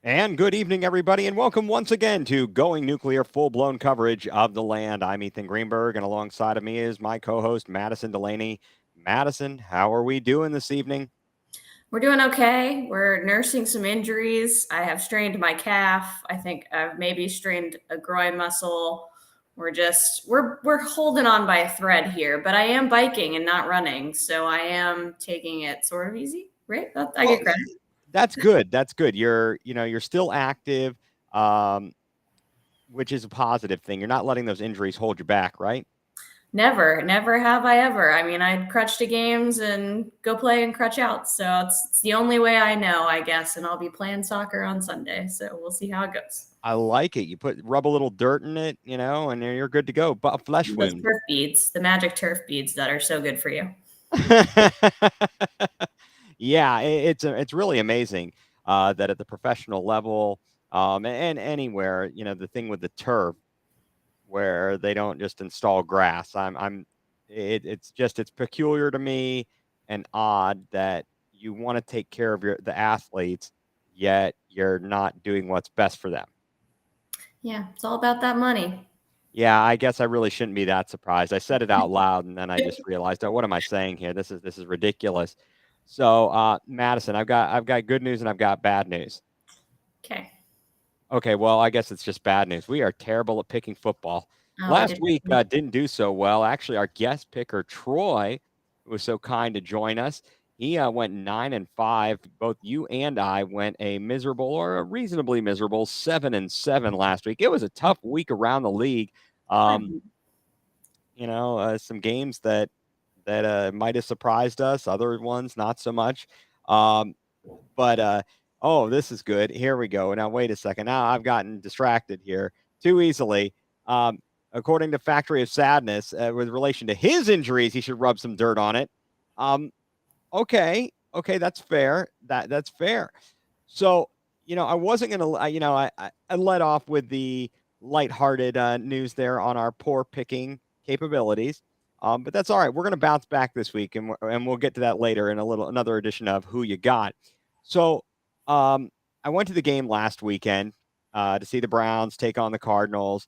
And good evening, everybody, and welcome once again to Going nuCLEar full-blown coverage of the land. I'm Ethan Greenberg, and alongside of me is my co-host, Madison Delaney. Madison, how are we doing this evening? We're doing okay. We're nursing some injuries. I have strained my calf. I think I've maybe strained a groin muscle. We're holding on by a thread here, but I am biking and not running, so I am taking it sort of easy, right? I Well, get credit. that's good. That's good. You're still active, um, which is a positive thing. You're not letting those injuries hold you back, right? Never have I ever. I mean, I'd crutch to games and go play and crutch out. So it's the only way I know, I guess. And I'll be playing soccer on Sunday. So we'll see how it goes. I like it. You rub a little dirt in it, and you're good to go. But a flesh Those wound. turf beads, the magic turf beads that are so good for you. Yeah, it's really amazing that at the professional level and anywhere, the thing with the turf where they don't just install grass. It's peculiar to me and odd that you want to take care of the athletes, yet you're not doing what's best for them. Yeah, it's all about that money. Yeah, I guess I really shouldn't be that surprised. I said it out loud, and then I just realized, oh, what am I saying here? This is ridiculous. So, Madison, I've got good news and I've got bad news. Okay. Okay, well, I guess it's just bad news. We are terrible at picking football. Oh, I Last did. week didn't do so well. Actually, our guest picker Troy was so kind to join us. He went 9-5. Both you and I went a miserable or a reasonably miserable 7-7 last week. It was a tough week around the league. Um, some games that might have surprised us, other ones not so much. But oh, this is good. Here we go. Now wait a second. Now I've gotten distracted here too easily. Um, According to Factory of Sadness, with relation to his injuries, he should rub some dirt on it. Um, okay, that's fair. That's fair. So I wasn't gonna. I led off with the lighthearted news there on our poor picking capabilities. But that's all right. We're going to bounce back this week, and we'll get to that later in another edition of Who You Got. So, I went to the game last weekend to see the Browns take on the Cardinals.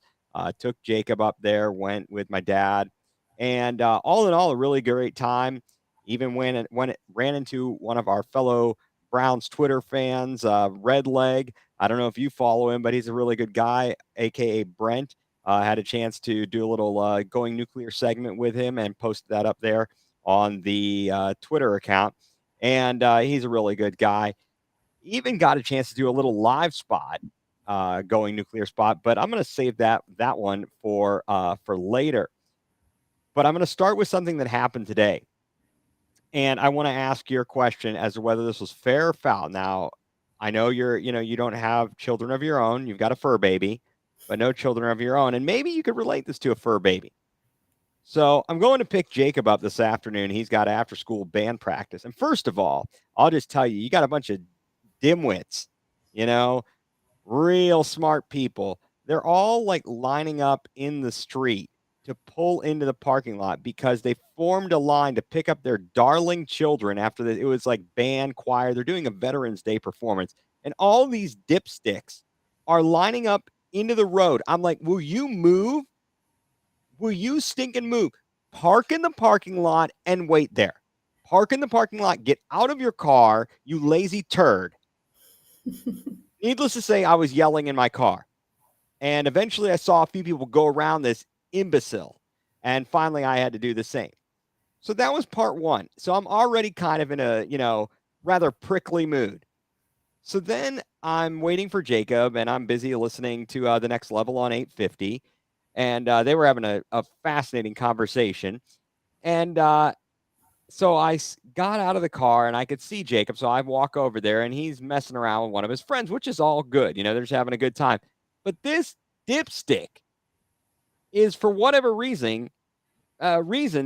Took Jacob up there, went with my dad, and all in all, a really great time. Even when it ran into one of our fellow Browns Twitter fans, Red Leg. I don't know if you follow him, but he's a really good guy, aka Brent. Had a chance to do a little Going nuCLEar segment with him and posted that up there on the Twitter account. And he's a really good guy. Even got a chance to do a little live spot, Going nuCLEar spot, but I'm going to save that one for later. But I'm going to start with something that happened today. And I want to ask your question as to whether this was fair or foul. Now, I know you don't have children of your own. You've got a fur baby, but no children of your own. And maybe you could relate this to a fur baby. So I'm going to pick Jacob up this afternoon. He's got after school band practice. And first of all, I'll just tell you, you got a bunch of dimwits, you know, real smart people. They're all like lining up in the street to pull into the parking lot because they formed a line to pick up their darling children after it was like band choir. They're doing a Veterans Day performance, and all these dipsticks are lining up into the road. I'm like, will you move? Will you stinking move? Park in the parking lot and wait there. Park in the parking lot. Get out of your car, you lazy turd. Needless to say, I was yelling in my car. And eventually I saw a few people go around this imbecile. And finally I had to do the same. So that was part one. So I'm already kind of in a, rather prickly mood. So then I'm waiting for Jacob and I'm busy listening to the next level on 850. And they were having a fascinating conversation. And so got out of the car and I could see Jacob. So I walk over there and he's messing around with one of his friends, which is all good. They're just having a good time. But this dipstick is, for whatever reason,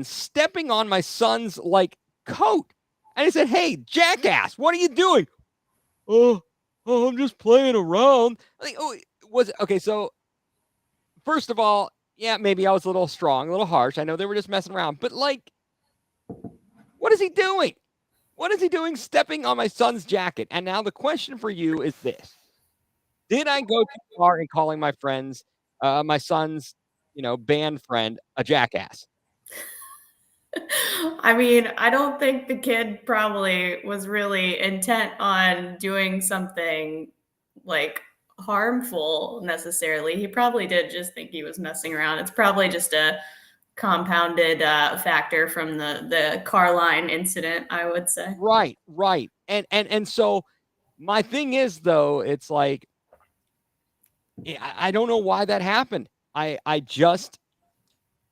stepping on my son's like coat. And I said, "Hey, jackass, what are you doing?" Oh, I'm just playing around. Like, oh, was okay. So first of all, yeah, maybe I was a little strong, a little harsh. I know they were just messing around, but like, what is he doing? What is he doing stepping on my son's jacket? And now the question for you is this. Did I go too far in calling my friends, my son's, band friend, a jackass? I mean, I don't think the kid probably was really intent on doing something like harmful necessarily. He probably did just think he was messing around. It's probably just a compounded factor from the car line incident, I would say. Right, right. And so my thing is though, it's like I don't know why that happened. I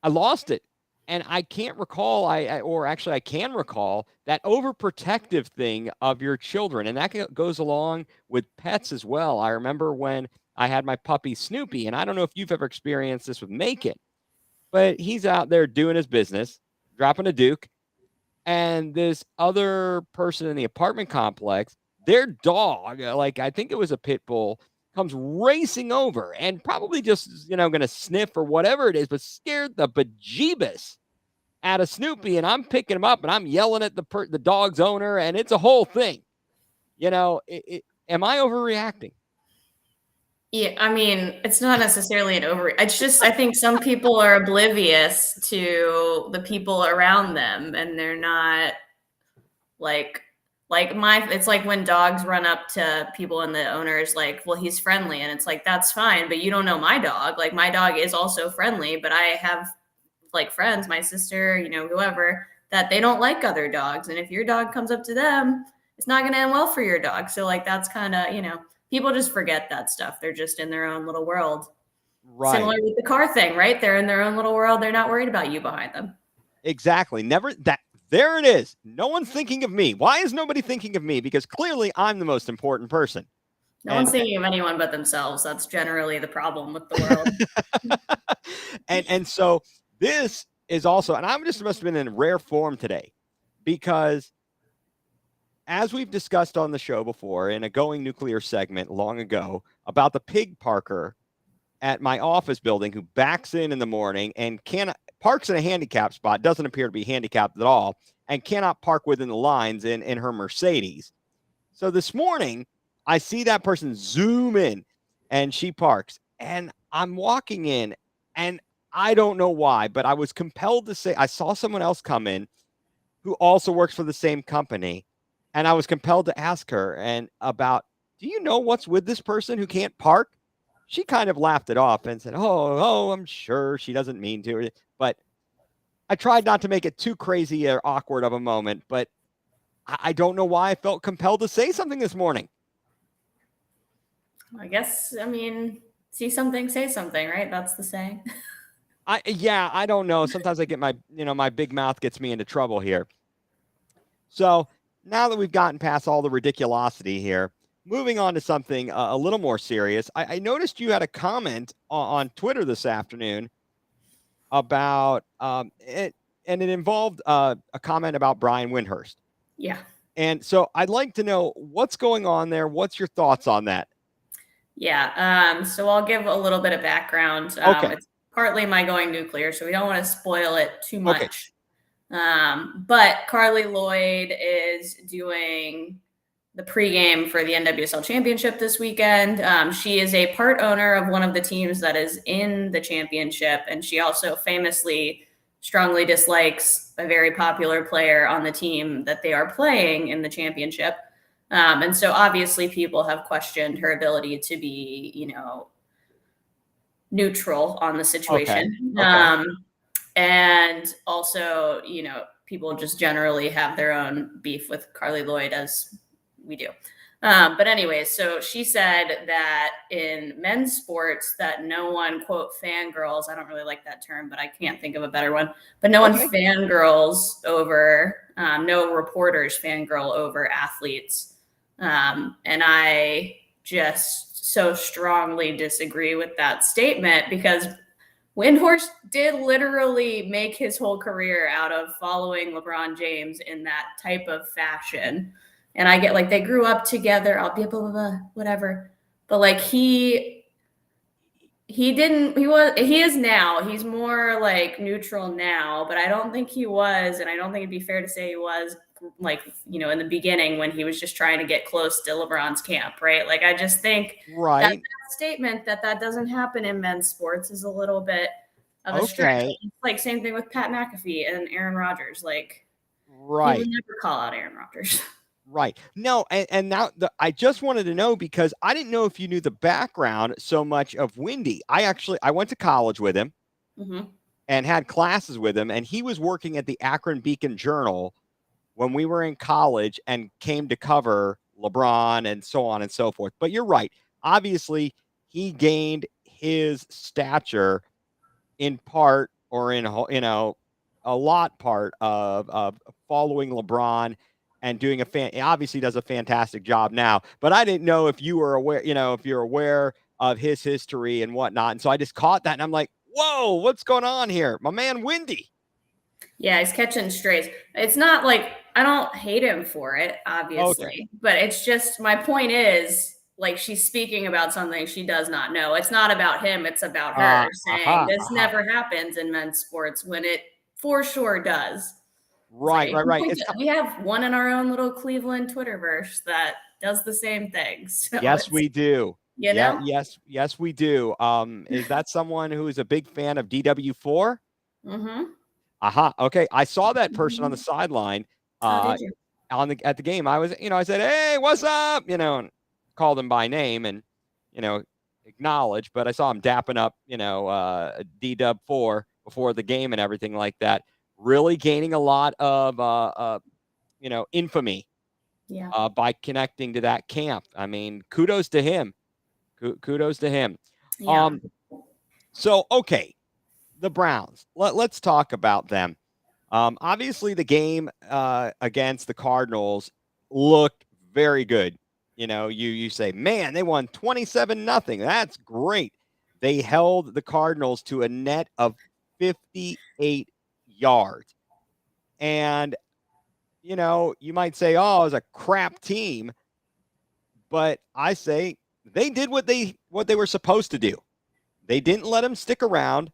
lost it. And I can't recall or actually I can recall that overprotective thing of your children, and that goes along with pets as well. I remember when I had my puppy Snoopy, and I don't know if you've ever experienced this with Macon, but he's out there doing his business, dropping a duke, and this other person in the apartment complex, their dog, like I think it was a pit bull, comes racing over and probably just, going to sniff or whatever it is, but scared the bejeebus out of Snoopy. And I'm picking him up and I'm yelling at the dog's owner, and it's a whole thing. Am I overreacting? Yeah, I mean, it's not necessarily an over. It's just I think some people are oblivious to the people around them, and they're not like my. It's like when dogs run up to people and the owner is like, "Well, he's friendly," and it's like that's fine, but you don't know my dog. Like my dog is also friendly, but I have like friends, my sister, whoever, that they don't like other dogs, and if your dog comes up to them, it's not going to end well for your dog. So like that's kind of people just forget that stuff. They're just in their own little world. Similar Right. with the car thing, right? They're in their own little world. They're not worried about you behind them. Exactly. Never that. There it is. No one's thinking of me. Why is nobody thinking of me? Because clearly I'm the most important person. No one's And thinking of anyone but themselves. That's generally the problem with the world. and so this is also, and I'm just must have been in rare form today, because as we've discussed on the show before in a Going Nuclear segment long ago about the pig parker at my office building who backs in the morning and cannot parks in a handicap spot, doesn't appear to be handicapped at all, and cannot park within the lines in her Mercedes. So this morning, I see that person zoom in and she parks, and I'm walking in, and I don't know why, but I was compelled to say I saw someone else come in who also works for the same company, and I was compelled to ask her and about, do you know what's with this person who can't park? She kind of laughed it off and said, "Oh, I'm sure she doesn't mean to." But I tried not to make it too crazy or awkward of a moment, but I don't know why I felt compelled to say something this morning. I guess, I mean, see something, say something, right? That's the saying. I don't know. Sometimes I get my big mouth gets me into trouble here. So now that we've gotten past all the ridiculosity here, moving on to something a little more serious, I noticed you had a comment on Twitter this afternoon about it, and it involved a comment about Brian Windhurst. Yeah. And so I'd like to know what's going on there. What's your thoughts on that? Yeah. So I'll give a little bit of background. Okay. It's partly my going nuclear, so we don't want to spoil it too Okay. much. But Carly Lloyd is doing the pregame for the NWSL Championship this weekend. She is a part owner of one of the teams that is in the championship, and she also famously strongly dislikes a very popular player on the team that they are playing in the championship. And so obviously people have questioned her ability to be, neutral on the Okay. situation. Okay. And also, people just generally have their own beef with Carly Lloyd, as we do. But anyways, so she said that in men's sports that no one, quote, fangirls, I don't really like that term, but I can't think of a better one, but no one Okay. fangirls over, no reporters fangirl over athletes. And I just so strongly disagree with that statement, because Windhorst did literally make his whole career out of following LeBron James in that type of fashion. And I get like they grew up together, I'll be blah, blah, blah, whatever. But like he He didn't. He was. He is now. He's more like neutral now, but I don't think he was, and I don't think it'd be fair to say he was like in the beginning when he was just trying to get close to LeBron's camp, right? Like I just think that Right. statement that doesn't happen in men's sports is a little bit of a stretch. Okay. Like same thing with Pat McAfee and Aaron Rodgers. Like he would Right. never call out Aaron Rodgers. Right. No, and now I just wanted to know because I didn't know if you knew the background so much of Windy. I went to college with him Mm-hmm. and had classes with him, and he was working at the Akron Beacon Journal when we were in college and came to cover LeBron and so on and so forth. But you're right. Obviously, he gained his stature in part or in a lot part of following LeBron and doing obviously does a fantastic job now. But I didn't know if you were aware, if you're aware of his history and whatnot. And so I just caught that and I'm like, whoa, what's going on here? My man Windy. Yeah, he's catching strays. It's not like I don't hate him for it, Okay. obviously, but it's just my point is like she's speaking about something she does not know. It's not about him, it's about her saying Aha, this aha. never happens in men's sports when it for sure does. It's like Right, right, right. It's we have one in our own little Cleveland Twitterverse that does the same thing. So yes, it's we do. you Yeah, know? yes, we do. Is that someone who is a big fan of DW4? Mm-hmm. Aha. Okay. I saw that person on the Mm-hmm. sideline Oh, uh did you? at the game. I said, "Hey, what's up?" and called him by name and you know, acknowledged, but I saw him dapping up, D-Dub 4 before the game and everything like that. Really gaining a lot of infamy Yeah. by connecting to that camp. I mean, kudos to him. Kudos to him. Yeah. Um so okay, the Browns. Let's talk about them. Obviously, the game against the Cardinals looked very good. You say, man, they won 27-0. That's great. They held the Cardinals to a net of 58 yards. And, you might say, oh, it was a crap team. But I say they did what they were supposed to do. They didn't let them stick around.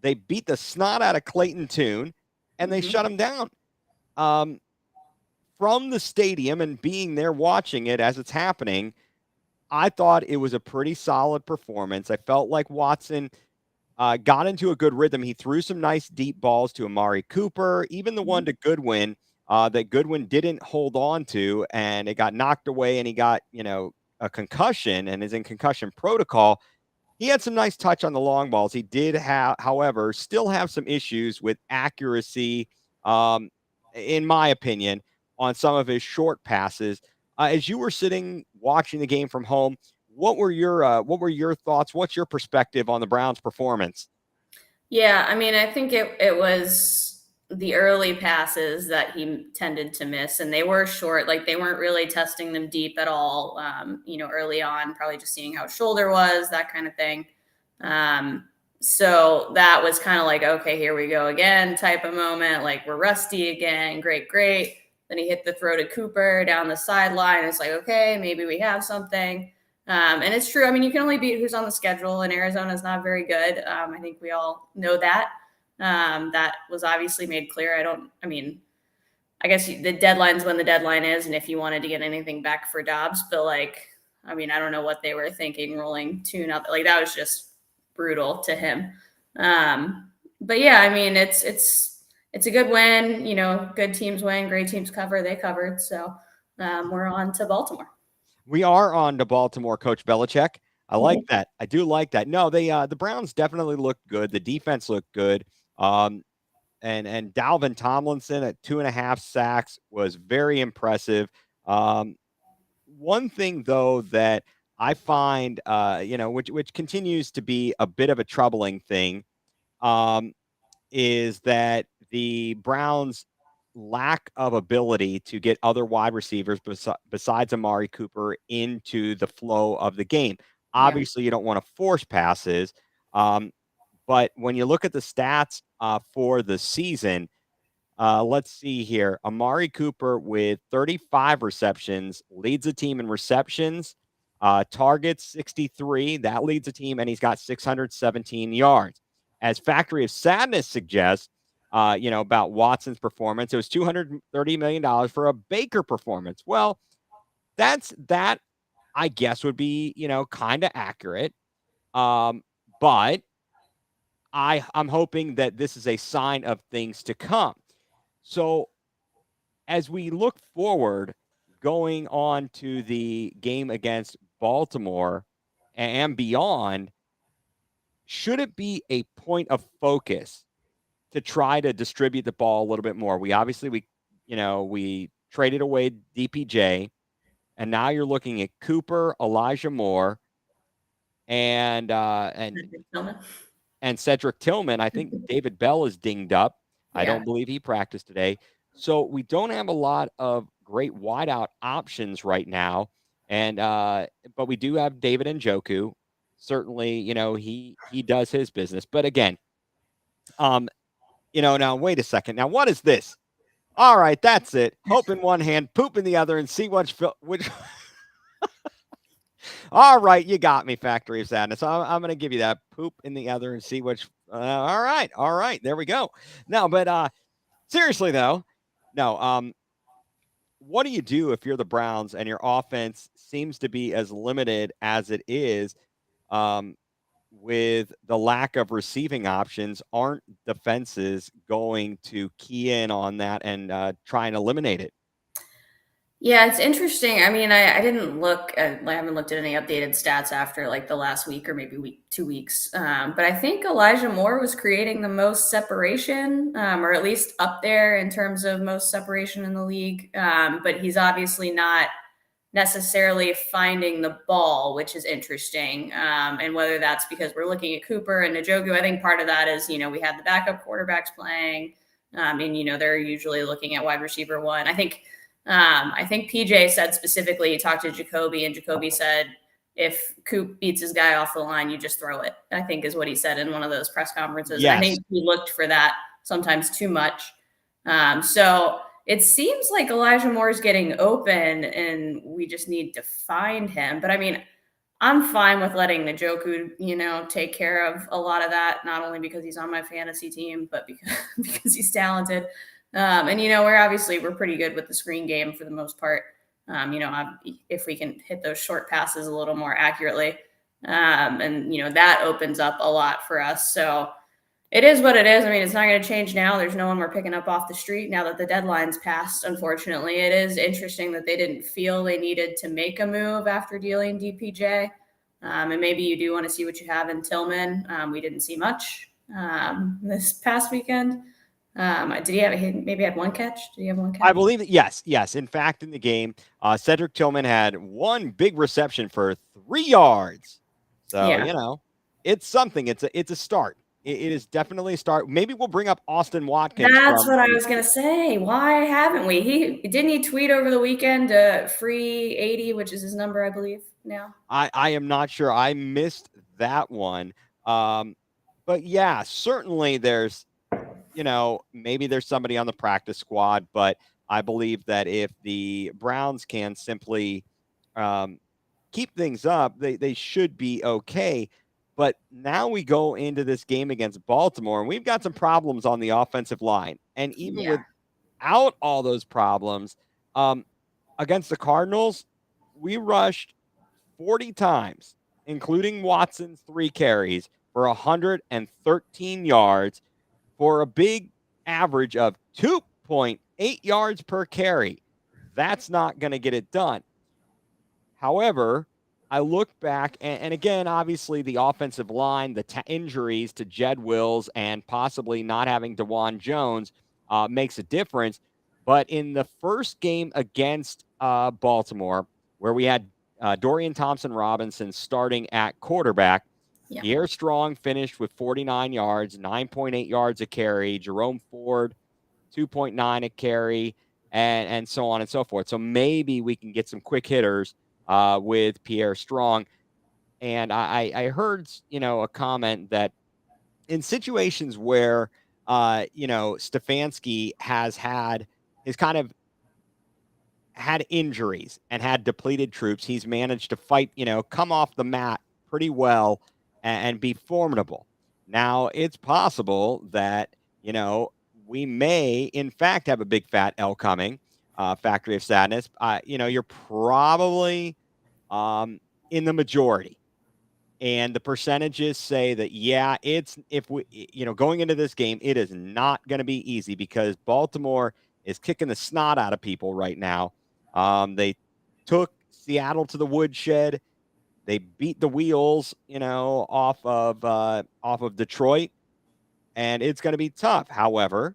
They beat the snot out of Clayton Tune and they Mm-hmm. shut him down. Um, from the stadium and being there watching it as it's happening, I thought it was a pretty solid performance. I felt like Watson got into a good rhythm. He threw some nice deep balls to Amari Cooper, even the one to Goodwin that Goodwin didn't hold on to, and it got knocked away, and he got a concussion and is in concussion protocol. He had some nice touch on the long balls. He did have, however, still have some issues with accuracy, um, in my opinion, on some of his short passes. As you were sitting watching the game from home, what were your thoughts? What's your perspective on the Browns' performance? Yeah, I mean, I think it was the early passes that he tended to miss, and they were short. Like they weren't really testing them deep at all. Early on, probably just seeing how his shoulder was, that kind of thing. So that was kind of like, okay, here we go again, type of moment. Like we're rusty again. Great, great. Then he hit the throw to Cooper down the sideline. It's like, okay, maybe we have something. And it's true. I mean, you can only beat who's on the schedule, and Arizona is not very good. I think we all know that. That was obviously made clear. I guess the deadline's when the deadline is, and if you wanted to get anything back for Dobbs, but I don't know what they were thinking rolling tune up. Like that was just brutal to him. But yeah, I mean, it's a good win. Good teams win, great teams cover. They covered, so we're on to Baltimore. We are on to Baltimore, Coach Belichick. I like that. I do like that. No, the Browns definitely looked good. The defense looked good. Um, and Dalvin Tomlinson at 2.5 sacks was very impressive. One thing though that I find, which continues to be a bit of a troubling thing, um, is that the Browns' lack of ability to get other wide receivers besides Amari Cooper into the flow of the game. Yeah. Obviously, you don't want to force passes, um, but when you look at the stats for the season, let's see here. Amari Cooper with 35 receptions leads the team in receptions. Targets 63. That leads the team, and he's got 617 yards. As Factory of Sadness suggests, about Watson's performance, it was $230 million for a Baker performance. Well, that I guess would be, kind of accurate. But I'm hoping that this is a sign of things to come. So as we look forward, going on to the game against Baltimore and beyond, should it be a point of focus to try to distribute the ball a little bit more? We traded away DPJ, and now you're looking at Cooper, Elijah Moore, and Cedric Tillman. I think David Bell is dinged up. Yeah. I don't believe he practiced today. So we don't have a lot of great wideout options right now. And but we do have David Njoku. Certainly, he does his business. But again, now wait a second. Now what is this? All right, that's it. Hope in one hand, poop in the other, and see which. All right, you got me, Factory of Sadness. I'm going to give you that poop in the other and see which. All right, there we go. No, but seriously though, no. What do you do if you're the Browns and your offense seems to be as limited as it is, with the lack of receiving options? Aren't defenses going to key in on that and try and eliminate it? Yeah, it's interesting. I mean, I didn't look at, I haven't looked at any updated stats after like the last week or maybe 2 weeks. But I think Elijah Moore was creating the most separation, or at least up there in terms of most separation in the league. But he's obviously not necessarily finding the ball, which is interesting. And whether that's because we're looking at Cooper and Njoku, I think part of that is, we had the backup quarterbacks playing, and, they're usually looking at wide receiver one. I think PJ said specifically, he talked to Jacoby, and Jacoby said, if Coop beats his guy off the line, you just throw it, I think is what he said in one of those press conferences. Yes. And I think he looked for that sometimes too much. So it seems like Elijah Moore is getting open and we just need to find him. But I mean, I'm fine with letting Njoku, take care of a lot of that, not only because he's on my fantasy team, but because he's talented. And we're pretty good with the screen game for the most part. If we can hit those short passes a little more accurately, and that opens up a lot for us. So it is what it is. I mean, it's not going to change now. There's no one we're picking up off the street now that the deadline's passed. Unfortunately, it is interesting that they didn't feel they needed to make a move after dealing DPJ. And maybe you do want to see what you have in Tillman. We didn't see much this past weekend. Did he have? He maybe had one catch. Did he have one catch? I believe that. Yes. In fact, in the game, Cedric Tillman had one big reception for 3 yards. So it's something. It's a start. It is definitely a start. Maybe we'll bring up Austin Watkins. That's what I was gonna say. Why haven't we? Didn't he tweet over the weekend free 80, which is his number, I believe now. I am not sure. I missed that one. But yeah, certainly there's. Maybe there's somebody on the practice squad, but I believe that if the Browns can simply keep things up, they should be okay. But now we go into this game against Baltimore, and we've got some problems on the offensive line. And even without all those problems, against the Cardinals, we rushed 40 times, including Watson's 3 carries for 113 yards, for a big average of 2.8 yards per carry. That's not going to get it done. However, I look back, and again, obviously the offensive line, the injuries to Jed Wills and possibly not having DeJuan Jones makes a difference. But in the first game against Baltimore, where we had Dorian Thompson-Robinson starting at quarterback, Pierre Strong finished with 49 yards, 9.8 yards a carry. Jerome Ford, 2.9 a carry, and so on and so forth. So maybe we can get some quick hitters with Pierre Strong. And I heard, a comment that in situations where, Stefanski has had his kind of had injuries and had depleted troops, he's managed to fight, come off the mat pretty well and be formidable. Now, it's possible that, we may, in fact, have a big fat L coming, Factory of Sadness. You're probably in the majority. And the percentages say that, yeah, it's if we, going into this game, it is not going to be easy because Baltimore is kicking the snot out of people right now. They took Seattle to the woodshed. They beat the wheels, off of Detroit, and it's going to be tough. However,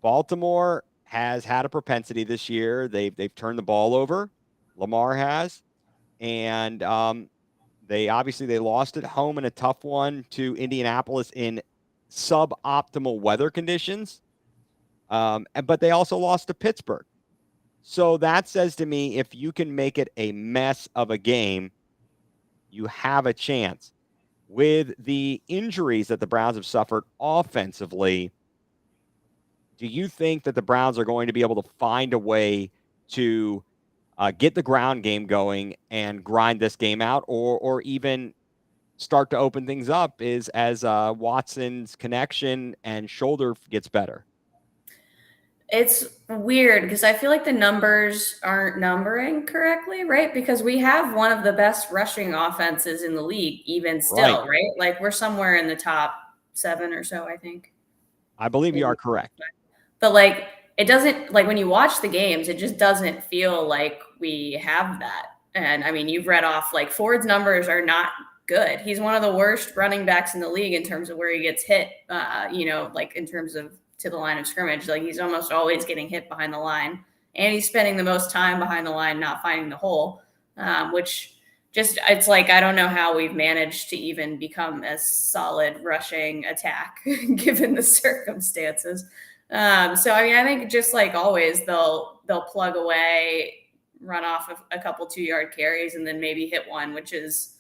Baltimore has had a propensity this year. They've turned the ball over. Lamar has, and they lost at home in a tough one to Indianapolis in suboptimal weather conditions. But they also lost to Pittsburgh. So that says to me, if you can make it a mess of a game, you have a chance. With the injuries that the Browns have suffered offensively, do you think that the Browns are going to be able to find a way to get the ground game going and grind this game out, or even start to open things up is as Watson's connection and shoulder gets better? It's weird because I feel like the numbers aren't numbering correctly, right? Because we have one of the best rushing offenses in the league, even Right. still, right? Like we're somewhere in the top 7 or so, I think. I believe you Maybe. are correct. But like it doesn't like when you watch the games, it just doesn't feel like we have that. And I mean, you've read off like Ford's numbers are not good. He's one of the worst running backs in the league in terms of where he gets hit. Like in terms of to the line of scrimmage, like he's almost always getting hit behind the line, and he's spending the most time behind the line not finding the hole, which just it's like I don't know how we've managed to even become a solid rushing attack given the circumstances. So I mean, I think just like always, they'll plug away, run off a couple 2-yard carries, and then maybe hit one, which has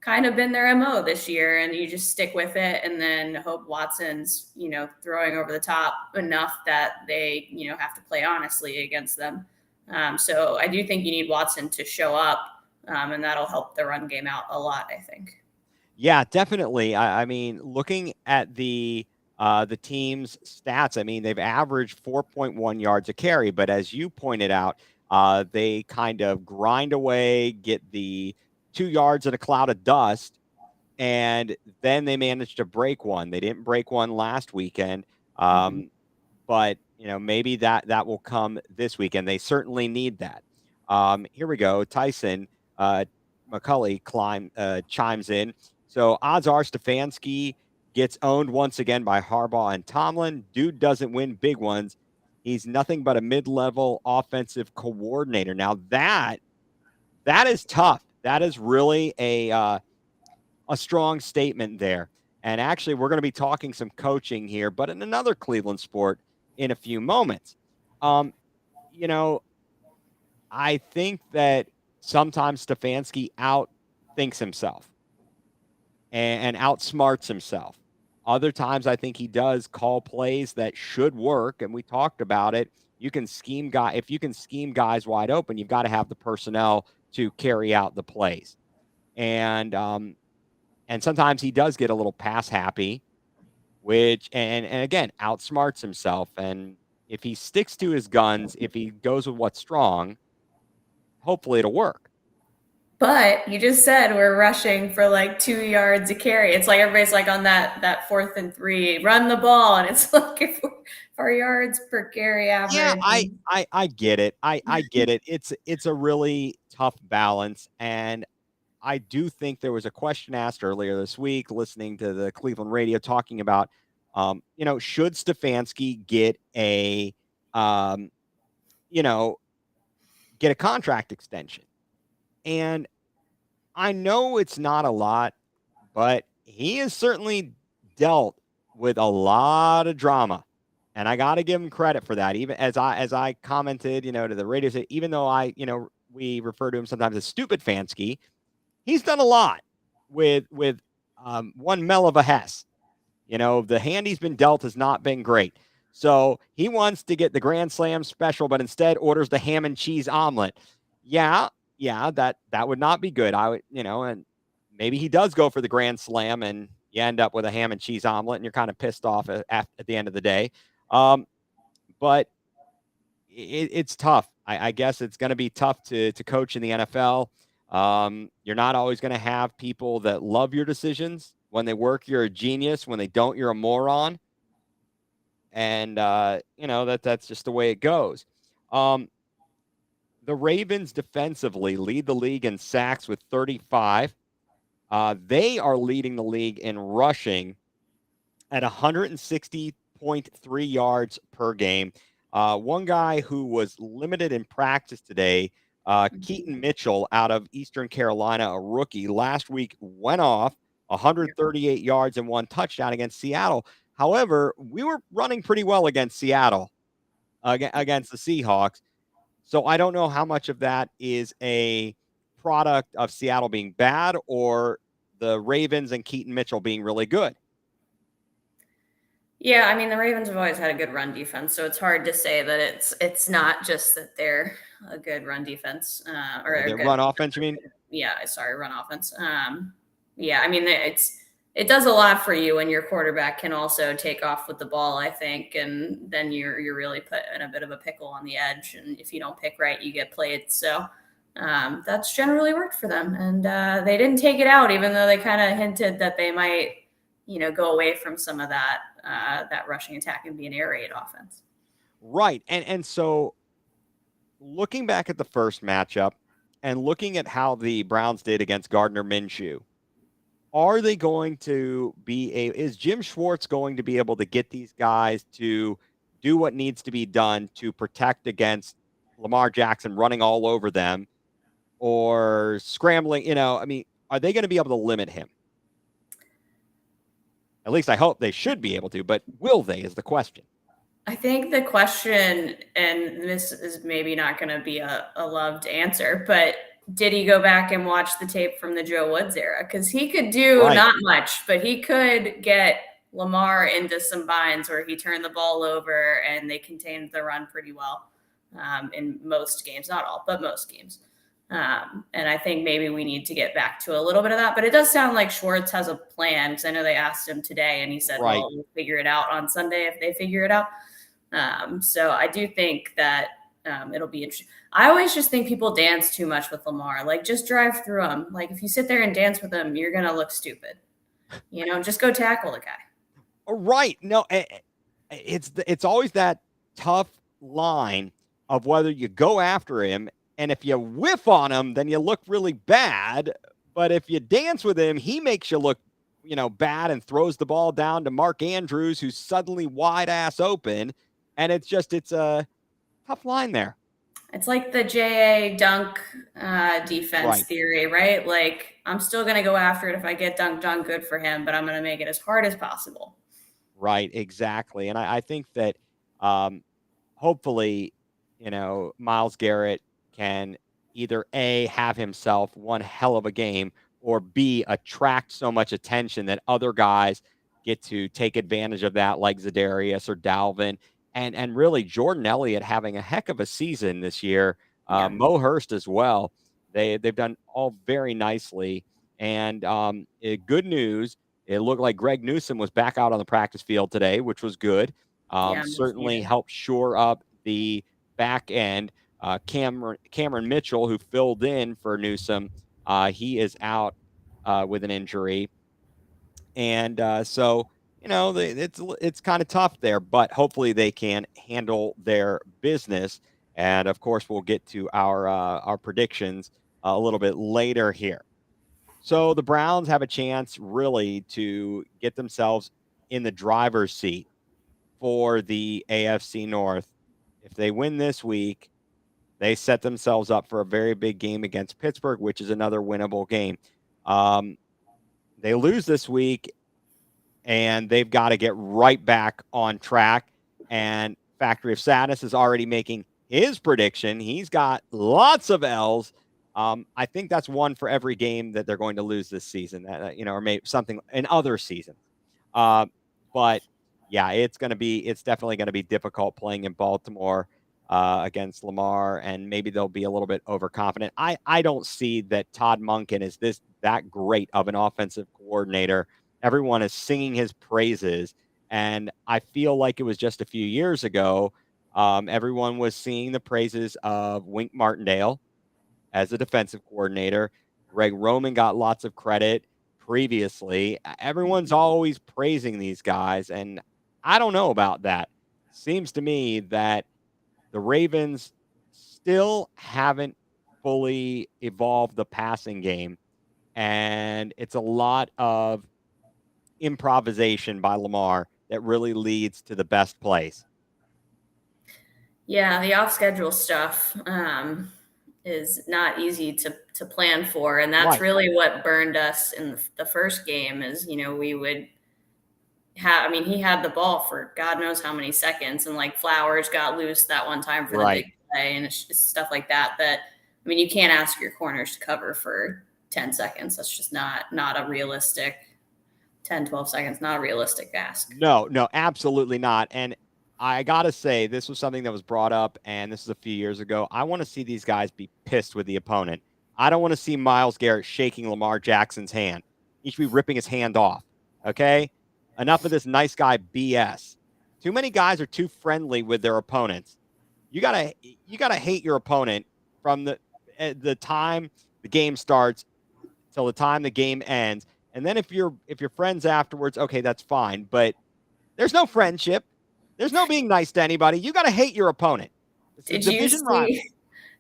kind of been their MO this year. And you just stick with it, and then hope Watson's throwing over the top enough that they have to play honestly against them. So I do think you need Watson to show up, and that'll help the run game out a lot, I think. Yeah, definitely. I mean, looking at the team's stats, I mean, they've averaged 4.1 yards a carry, but as you pointed out, they kind of grind away, get the 2 yards in a cloud of dust, and then they managed to break one. They didn't break one last weekend, Mm-hmm. but maybe that will come this weekend. They certainly need that. Here we go. Tyson McCulley chimes in. So odds are Stefanski gets owned once again by Harbaugh and Tomlin. Dude doesn't win big ones. He's nothing but a mid-level offensive coordinator. Now that is tough. That is really a strong statement there. And actually, we're going to be talking some coaching here, but in another Cleveland sport in a few moments. Um, you know, I think that sometimes Stefanski outthinks himself and outsmarts himself. Other times, I think he does call plays that should work, and we talked about it. You can scheme if you can scheme guys wide open, you've got to have the personnel to carry out the plays. And sometimes he does get a little pass happy, which and again outsmarts himself. And if he sticks to his guns, if he goes with what's strong, hopefully it'll work. But you just said we're rushing for like 2 yards a carry. It's like everybody's like on that 4th and 3, run the ball, and it's like 4 yards per carry Yeah, average. I get it. I get it. It's a really tough balance, and I do think there was a question asked earlier this week, listening to the Cleveland radio, talking about, should Stefanski um, you know, get a contract extension? And I know it's not a lot, but he has certainly dealt with a lot of drama, and I got to give him credit for that. Even as I commented, to the radio, even though we refer to him sometimes as Stupid Fansky, he's done a lot with one Mel of a Hess. The hand he's been dealt has not been great. So he wants to get the Grand Slam special, but instead orders the ham and cheese omelet. Yeah, yeah, that would not be good. I would, and maybe he does go for the Grand Slam, and you end up with a ham and cheese omelet, and you're kind of pissed off at the end of the day. But it's tough. I guess it's going to be tough to coach in the NFL. You're not always going to have people that love your decisions. When they work, you're a genius. When they don't, you're a moron. And that's just the way it goes. Um, the Ravens defensively lead the league in sacks with 35. They are leading the league in rushing at 160.3 yards per game. One guy who was limited in practice today, Keaton Mitchell out of Eastern Carolina, a rookie, last week went off 138 yards and one touchdown against Seattle. However, we were running pretty well against Seattle, against the Seahawks. So I don't know how much of that is a product of Seattle being bad or the Ravens and Keaton Mitchell being really good. Yeah, I mean the Ravens have always had a good run defense, so it's hard to say that it's not just that they're a good run defense or a Their good, run offense, you mean? yeah, sorry, run offense. Yeah, I mean it does a lot for you when your quarterback can also take off with the ball, I think, and then you're really put in a bit of a pickle on the edge, and if you don't pick right, you get played. So that's generally worked for them, and they didn't take it out, even though they kind of hinted that they might, go away from some of that rushing attack and be an air raid offense. Right. And so looking back at the first matchup and looking at how the Browns did against Gardner Minshew, are they going to is Jim Schwartz going to be able to get these guys to do what needs to be done to protect against Lamar Jackson running all over them or scrambling? Are they going to be able to limit him? At least I hope they should be able to, but will they is the question. I think the question, and this is maybe not going to be a loved answer, but did he go back and watch the tape from the Joe Woods era? Because he could do Right. not much, but he could get Lamar into some binds where he turned the ball over and they contained the run pretty well in most games, not all, but most games. And I think maybe we need to get back to a little bit of that. But it does sound like Schwartz has a plan because I know they asked him today and he said, Right. well, we'll figure it out on Sunday if they figure it out. So I do think that it'll be interesting. I always just think people dance too much with Lamar. Like, just drive through him. Like, if you sit there and dance with him, you're going to look stupid. Just go tackle the guy. Right. No, it's always that tough line of whether you go after him, and if you whiff on him, then you look really bad. But if you dance with him, he makes you look, bad and throws the ball down to Mark Andrews, who's suddenly wide ass open. And it's a tough line there. It's like the J.A. Dunk defense theory, right? Like, I'm still going to go after it if I get dunked on, good for him, but I'm going to make it as hard as possible. Right, exactly. And I think that hopefully, Myles Garrett can either A, have himself one hell of a game, or B, attract so much attention that other guys get to take advantage of that, like Za'Darius or Dalvin. And really Jordan Elliott having a heck of a season this year. Yeah. Mo Hurst as well. They've done all very nicely. And good news, it looked like Greg Newsome was back out on the practice field today, which was good. Certainly helped shore up the back end. Cameron Mitchell, who filled in for Newsome, he is out with an injury. And so, it's kind of tough there, but hopefully they can handle their business. And of course, we'll get to our predictions a little bit later here. So the Browns have a chance really to get themselves in the driver's seat for the AFC North. If they win this week, they set themselves up for a very big game against Pittsburgh, which is another winnable game. They lose this week, and they've got to get right back on track. And Factory of Sadness is already making his prediction. He's got lots of L's. I think that's one for every game that they're going to lose this season, or maybe something in other seasons. But yeah, it's definitely going to be difficult playing in Baltimore against Lamar, and maybe they'll be a little bit overconfident. I don't see that Todd Monken is that great of an offensive coordinator. Everyone is singing his praises, and I feel like it was just a few years ago. Everyone was singing the praises of Wink Martindale as a defensive coordinator. Greg Roman got lots of credit previously. Everyone's always praising these guys, and I don't know about that. Seems to me that the Ravens still haven't fully evolved the passing game, and it's a lot of improvisation by Lamar that really leads to the best plays. Yeah, the off schedule stuff is not easy to plan for, and that's Right, really what burned us in the first game. Is we would have. I mean, he had the ball for God knows how many seconds, and like Flowers got loose that one time for the right. big play, and it's just stuff like that. That I mean, you can't ask your corners to cover for 10 seconds. That's just not a realistic 10, 12 seconds. Not a realistic ask. No, no, absolutely not. And I gotta say, this was something that was brought up, and this is a few years ago. I want to see these guys be pissed with the opponent. I don't want to see Myles Garrett shaking Lamar Jackson's hand. He should be ripping his hand off. Okay, enough of this nice guy BS. Too many guys are too friendly with their opponents. You gotta hate your opponent from the time the game starts till the time the game ends. And then if you're friends afterwards, okay, that's fine. But there's no friendship. There's no being nice to anybody. You got to hate your opponent. It's a Did you division rival. see?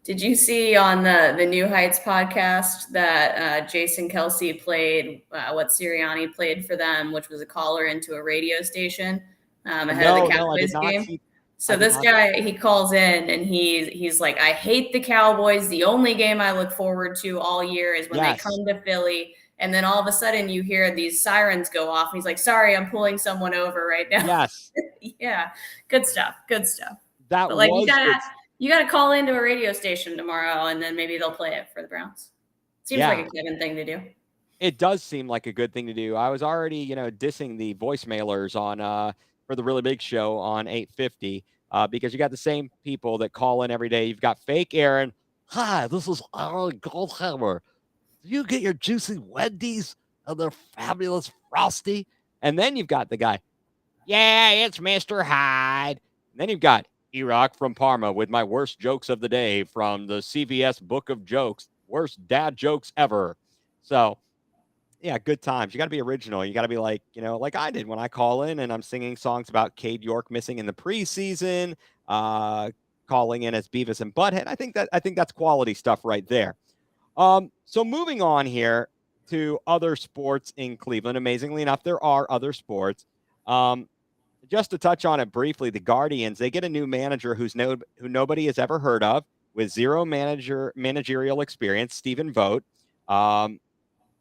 Did you see on the New Heights podcast that Jason Kelsey played what Sirianni played for them, which was a caller into a radio station ahead of the No, no, I did Cowboys not game? see. I So did this not. guy, he calls in and he's like, I hate the Cowboys. The only game I look forward to all year is when they Yes, come to Philly. And then all of a sudden you hear these sirens go off. And he's like, sorry, I'm pulling someone over right now. yes, Yeah, good stuff. Good stuff. that But like was good. you gotta call into a radio station tomorrow, and then maybe they'll play it for the Browns. Seems like a Yeah, Kevin thing to do. it does seem like a good thing to do. I was already, dissing the voicemailers on for the really big show on 850 because you got the same people that call in every day. You've got fake Aaron. Hi, this is Aaron Goldhammer. Do you get your juicy Wendy's and their fabulous Frosty? And then you've got the guy, yeah, it's Mr. Hyde. And then you've got Iraq from Parma with my worst jokes of the day from the CVS Book of Jokes, worst dad jokes ever. So, yeah, good times. You got to be original. You got to be like, like I did when I call in and I'm singing songs about Cade York missing in the preseason, uh, calling in as Beavis and Butthead. I think that's quality stuff right there. So moving on here to other sports in Cleveland. Amazingly enough, there are other sports. Um, just to touch on it briefly, the Guardians, they get a new manager who nobody has ever heard of with zero managerial experience, Stephen Vogt. Um,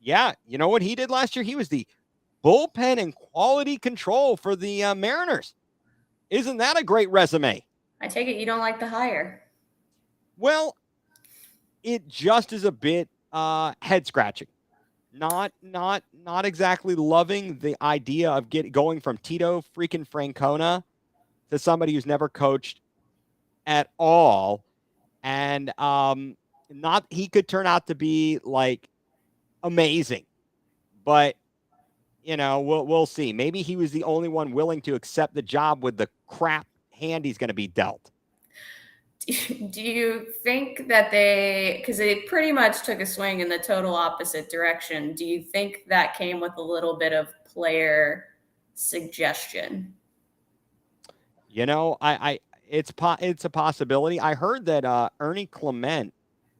yeah, you know what he did last year? He was the bullpen and quality control for the Mariners. Isn't that a great resume? I take it you don't like the hire. Well, it just is a bit head scratching. Not exactly loving the idea of going from Tito freaking Francona to somebody who's never coached at all, and not he could turn out to be like amazing, but we'll see. Maybe he was the only one willing to accept the job with the crap hand he's going to be dealt. Do you think that because they pretty much took a swing in the total opposite direction, do you think that came with a little bit of player suggestion? It's a possibility. I heard that Ernie Clement,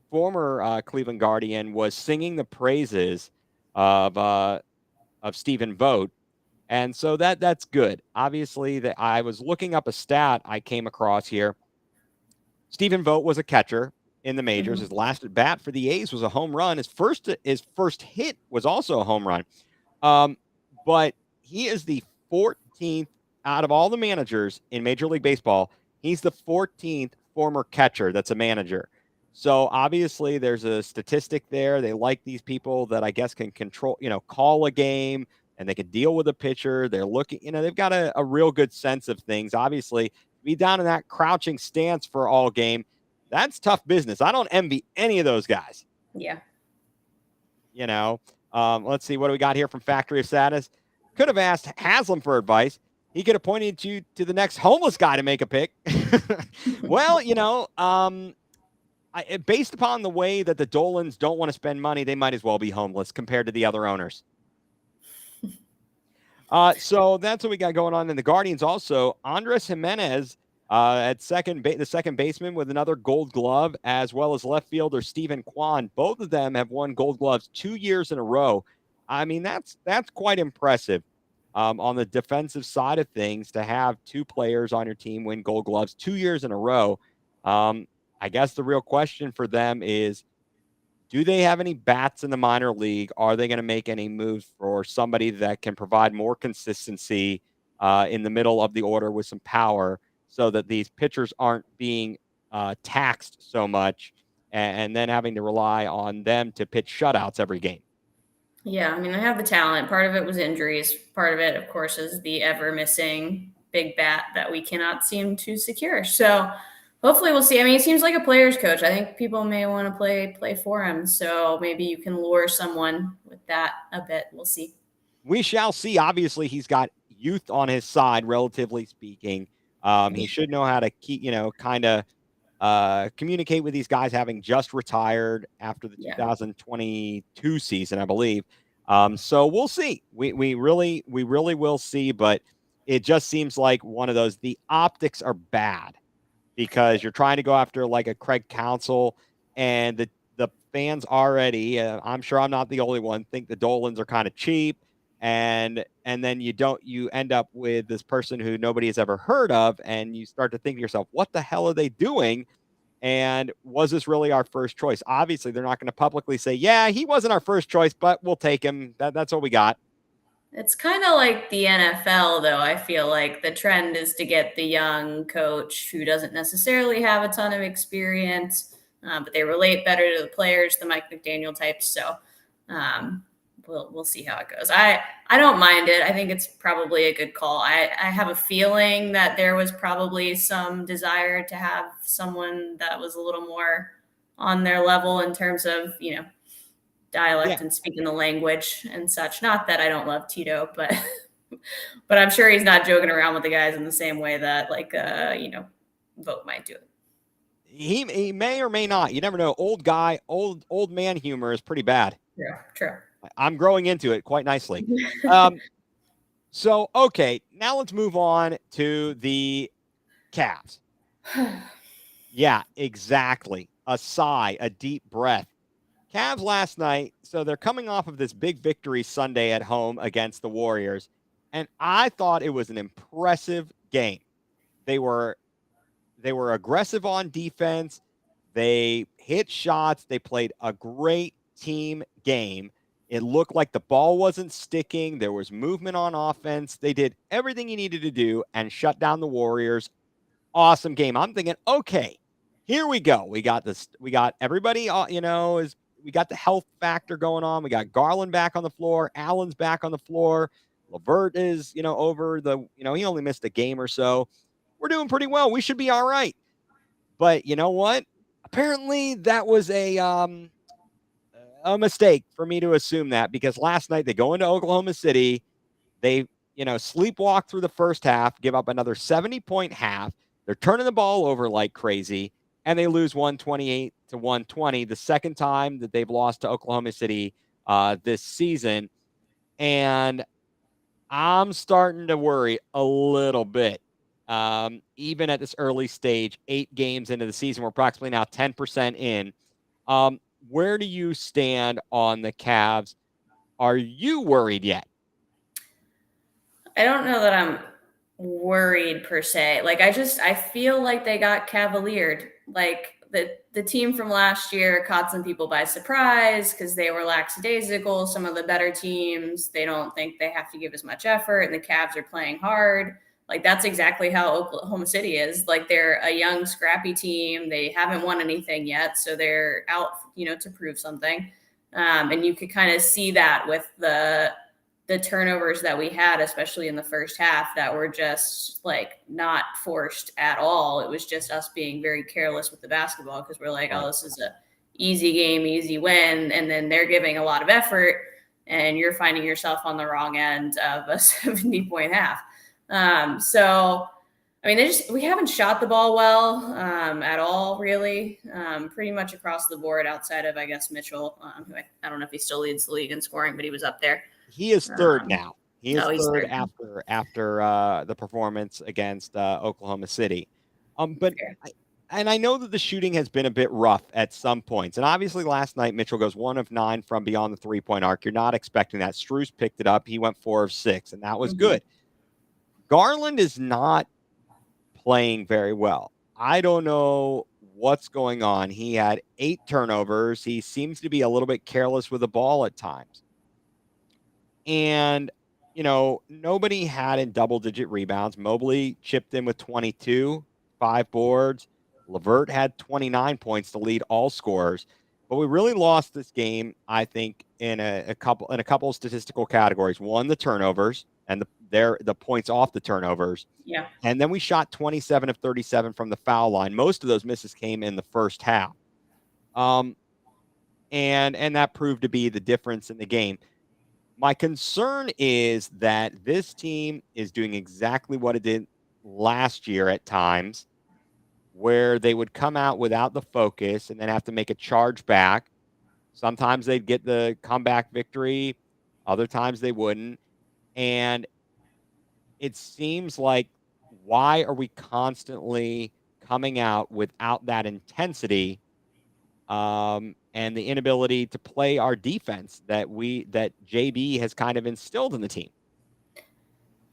former Cleveland Guardian, was singing the praises of Stephen Vogt, and so that's good. Obviously, that I was looking up a stat I came across here. Stephen Vogt was a catcher in the majors. Mhm. His last at bat for the A's was a home run. His first hit was also a home run. Um, but he is the 14th out of all the managers in Major League Baseball. He's the 14th former catcher that's a manager. So obviously there's a statistic there. They like these people that I guess can control, call a game, and they can deal with a pitcher. They're looking, they've got a real good sense of things. Obviously, be down in that crouching stance for all game. That's tough business. I don't envy any of those guys. Yeah. You know, let's see what do we got here from Factory of Sadness. Could have asked Haslam for advice. He could have pointed you to the next homeless guy to make a pick. Well, based upon the way that the Dolans don't want to spend money, they might as well be homeless compared to the other owners. So that's what we got going on in the Guardians. Also, Andres Jimenez at the second baseman with another Gold Glove, as well as left fielder Stephen Kwan. Both of them have won Gold Gloves 2 years in a row. I mean, that's quite impressive on the defensive side of things to have two players on your team win Gold Gloves 2 years in a row. I guess the real question for them is, do they have any bats in the minor league? Are they going to make any moves for somebody that can provide more consistency in the middle of the order with some power so that these pitchers aren't being taxed so much and then having to rely on them to pitch shutouts every game? Yeah, I mean, they have the talent. Part of it was injuries. Part of it, of course, is the ever missing big bat that we cannot seem to secure. So hopefully we'll see. I mean, he seems like a player's coach. I think people may want to play for him. So maybe you can lure someone with that a bit. We'll see. We shall see. Obviously, he's got youth on his side, relatively speaking. He should know how to keep, kind of communicate with these guys having just retired after the Yeah. 2022 season, I believe. So we'll see. We really will see, but it just seems like one of those. The optics are bad because you're trying to go after like a Craig Counsell, and the fans already. I'm sure I'm not the only one. Think the Dolans are kind of cheap, and then you end up with this person who nobody has ever heard of, and you start to think to yourself, what the hell are they doing? And was this really our first choice? Obviously, they're not going to publicly say, yeah, he wasn't our first choice, but we'll take him. That's what we got. It's kind of like the NFL, though. I feel like the trend is to get the young coach who doesn't necessarily have a ton of experience, but they relate better to the players, the Mike McDaniel types. So um, we'll see how it goes. I don't mind it. I think it's probably a good call. I have a feeling that there was probably some desire to have someone that was a little more on their level in terms of dialect Yeah. and speaking the language and such. Not that I don't love Tito, but but I'm sure he's not joking around with the guys in the same way that Vogt might do it. He may or may not. You never know. Old guy, old man humor is pretty bad. Yeah, true. I'm growing into it quite nicely. So okay, now let's move on to the Cavs. Yeah, exactly. A sigh, a deep breath. Cavs last night, so they're coming off of this big victory Sunday at home against the Warriors, and I thought it was an impressive game. They were aggressive on defense. They hit shots. They played a great team game. It looked like the ball wasn't sticking. There was movement on offense. They did everything you needed to do and shut down the Warriors. Awesome game. I'm thinking, okay, here we go. We got this. We got everybody, we got the health factor going on. We got Garland back on the floor. Allen's back on the floor. Levert is, over he only missed a game or so. We're doing pretty well. We should be all right. But you know what? Apparently that was a mistake for me to assume that, because last night they go into Oklahoma City, they sleepwalk through the first half, give up another 70-point half. They're turning the ball over like crazy, and they lose 128-120, the second time that they've lost to Oklahoma City this season. And I'm starting to worry a little bit. Even at this early stage, 8 games into the season, we're approximately now 10% in. Where do you stand on the Cavs? Are you worried yet? I don't know that I'm worried per se. Like I feel like they got cavaliered. Like the team from last year caught some people by surprise because they were lackadaisical. Some of the better teams, they don't think they have to give as much effort, and the Cavs are playing hard. Like that's exactly how Oklahoma City is. Like they're a young, scrappy team. They haven't won anything yet, so they're out, to prove something. And you could kind of see that with the turnovers that we had, especially in the first half, that were just like not forced at all. It was just us being very careless with the basketball because we're like, oh, Right. this is a easy game, easy win, and then they're giving a lot of effort, and you're finding yourself on the wrong end of a 70-point half. So I mean, we haven't shot the ball well at all, really. Pretty much across the board, outside of I guess Mitchell, who I don't know if he still leads the league in scoring, but he was up there. He is third Um, now. He is oh, he's third third. after the performance against Oklahoma City. But I know that the shooting has been a bit rough at some points, and obviously last night Mitchell goes 1 of 9 from beyond the 3-point arc. You're not expecting that. Strus picked it up. He went 4 of 6, and that was Mm-hmm. good. Garland is not playing very well. I don't know what's going on. He had 8 turnovers. He seems to be a little bit careless with the ball at times. And, nobody had in double-digit rebounds. Mobley chipped in with 22, 5 boards. LeVert had 29 points to lead all scorers. But we really lost this game, I think, in a couple of statistical categories. One, the turnovers and the points off the turnovers. Yeah. And then we shot 27 of 37 from the foul line. Most of those misses came in the first half. And that proved to be the difference in the game. My concern is that this team is doing exactly what it did last year at times, where they would come out without the focus and then have to make a charge back. Sometimes they'd get the comeback victory, other times they wouldn't. And it seems like, why are we constantly coming out without that intensity, and the inability to play our defense that JB has kind of instilled in the team?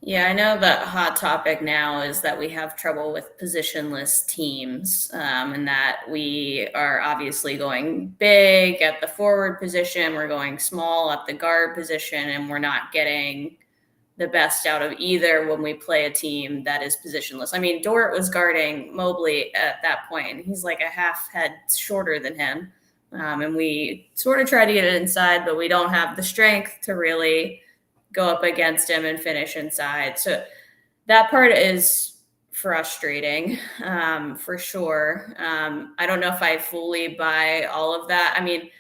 Yeah, I know the hot topic now is that we have trouble with positionless teams, and that we are obviously going big at the forward position, we're going small at the guard position, and we're not getting the best out of either when we play a team that is positionless. I mean, Dort was guarding Mobley at that point, and he's like a half head shorter than him. And we sort of try to get it inside, but we don't have the strength to really go up against him and finish inside. So that part is frustrating, for sure. I don't know if I fully buy all of that. I mean,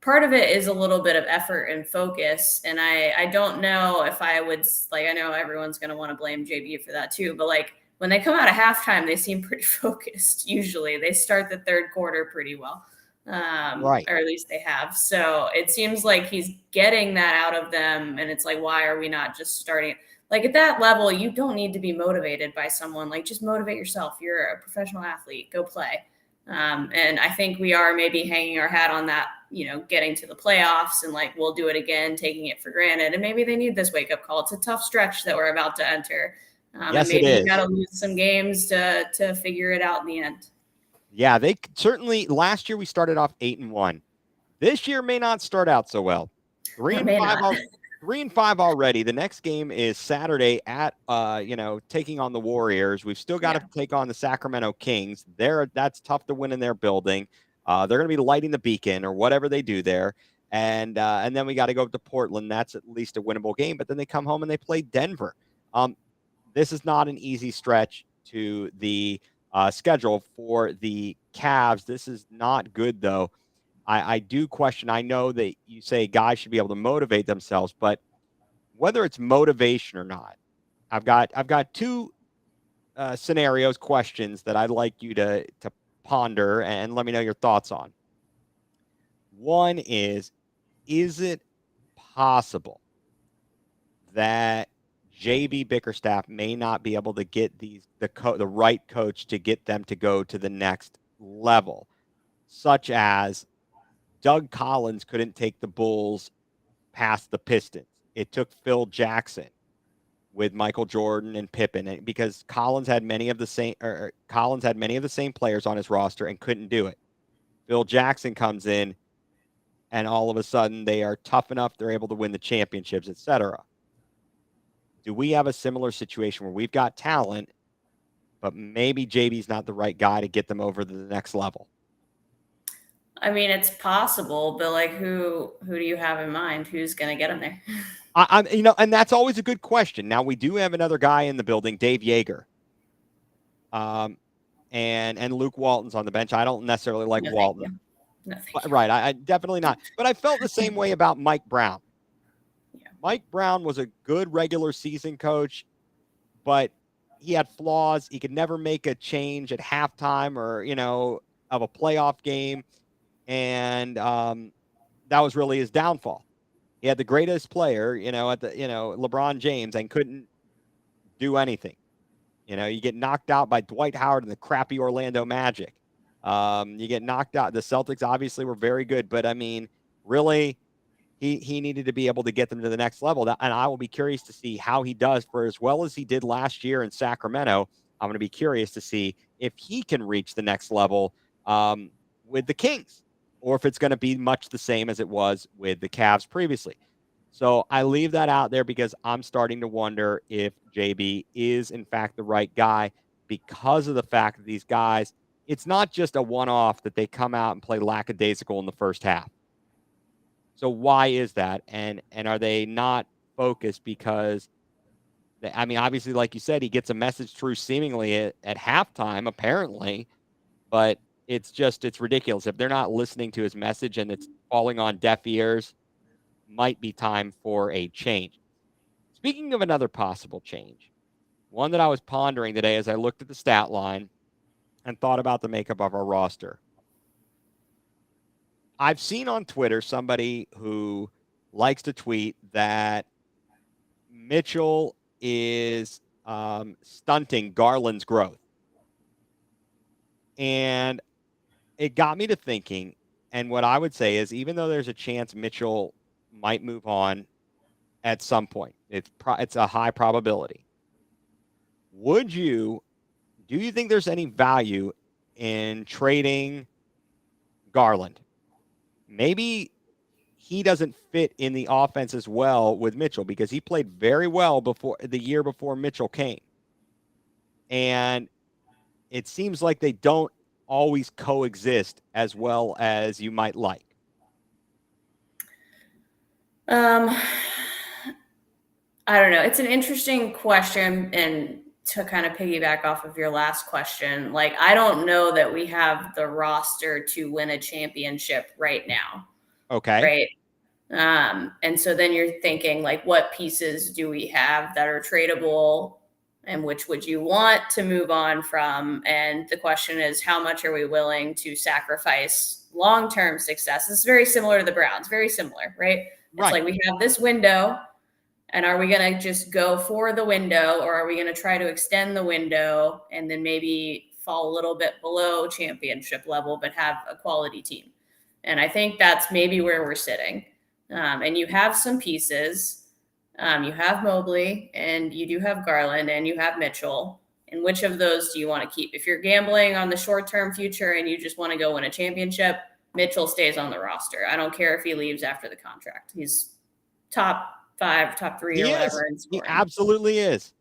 part of it is a little bit of effort and focus. And I don't know if I would, like, I know everyone's going to want to blame JB for that too, but like when they come out of halftime, they seem pretty focused. Usually they start the third quarter pretty well. Right. Or at least they have. So it seems like he's getting that out of them. And it's like, why are we not just starting? Like at that level, you don't need to be motivated by someone. Like just motivate yourself. You're a professional athlete. Go play. And I think we are maybe hanging our hat on that, getting to the playoffs and like we'll do it again, taking it for granted. And maybe they need this wake up call. It's a tough stretch that we're about to enter. Yes, and it maybe you is. got to lose some games to figure it out in the end. Yeah, they certainly. Last year we started off 8-1. This year may not start out so well. Three It and may five. not. 3-5 already. The next game is Saturday at taking on the Warriors. We've still got to take on the Sacramento Kings. That's tough to win in their building. They're going to be lighting the beacon or whatever they do there. And then we got to go up to Portland. That's at least a winnable game. But then they come home and they play Denver. This is not an easy stretch to the schedule for the Cavs. This is not good, though. I do question. I know that you say guys should be able to motivate themselves, but whether it's motivation or not, I've got two scenarios, questions that I'd like you to ponder and let me know your thoughts on. One is it possible that JB Bickerstaff may not be able to get the right coach to get them to go to the next level, such as Doug Collins couldn't take the Bulls past the Pistons. It took Phil Jackson with Michael Jordan and Pippen, because Collins had many of the same players on his roster and couldn't do it. Phil Jackson comes in, and all of a sudden they are tough enough, they're able to win the championships, etc. Do we have a similar situation where we've got talent, but maybe JB's not the right guy to get them over to the next level? I mean, it's possible, but like, who do you have in mind? Who's going to get him there? I'm, and that's always a good question. Now we do have another guy in the building, Dave Yeager, and Luke Walton's on the bench. I don't necessarily like No, thank Walton, you. No, thank but, you. right? I definitely not. But I felt the same way about Mike Brown. Yeah. Mike Brown was a good regular season coach, but he had flaws. He could never make a change at halftime or of a playoff game, and that was really his downfall. He had the greatest player, at the LeBron James, and couldn't do anything. You get knocked out by Dwight Howard and the crappy Orlando Magic. You get knocked out. The Celtics obviously were very good, but I mean, really, he needed to be able to get them to the next level. And I will be curious to see how he does for as well as he did last year in Sacramento. I'm going to be curious to see if he can reach the next level with the Kings, or if it's going to be much the same as it was with the Cavs previously. So I leave that out there because I'm starting to wonder if JB is in fact the right guy, because of the fact that these guys, it's not just a one-off that they come out and play lackadaisical in the first half. So why is that? And are they not focused because I mean, obviously, like you said, he gets a message through seemingly at halftime, apparently, but it's ridiculous. If they're not listening to his message and it's falling on deaf ears, might be time for a change. Speaking of another possible change, one that I was pondering today as I looked at the stat line and thought about the makeup of our roster. I've seen on Twitter somebody who likes to tweet that Mitchell is stunting Garland's growth. And it got me to thinking. And what I would say is, even though there's a chance Mitchell might move on at some point, it's a high probability. Do you think there's any value in trading Garland? Maybe he doesn't fit in the offense as well with Mitchell, because he played very well before the year before Mitchell came. And it seems like they don't always coexist as well as you might like. I don't know. It's an interesting question, and to kind of piggyback off of your last question, like, I don't know that we have the roster to win a championship right now. Okay. Right. And so then you're thinking, like, what pieces do we have that are tradable, and which would you want to move on from? And the question is, how much are we willing to sacrifice long-term success? It's very similar to the Browns, very similar, right? It's Right. like, we have this window, and are we going to just go for the window, or are we going to try to extend the window and then maybe fall a little bit below championship level, but have a quality team? And I think that's maybe where we're sitting. And you have some pieces. You have Mobley, and you do have Garland, and you have Mitchell. And which of those do you want to keep? If you're gambling on the short-term future and you just want to go win a championship, Mitchell stays on the roster. I don't care if he leaves after the contract. He's top 5, top 3, or He is. whatever in He scoring. absolutely is.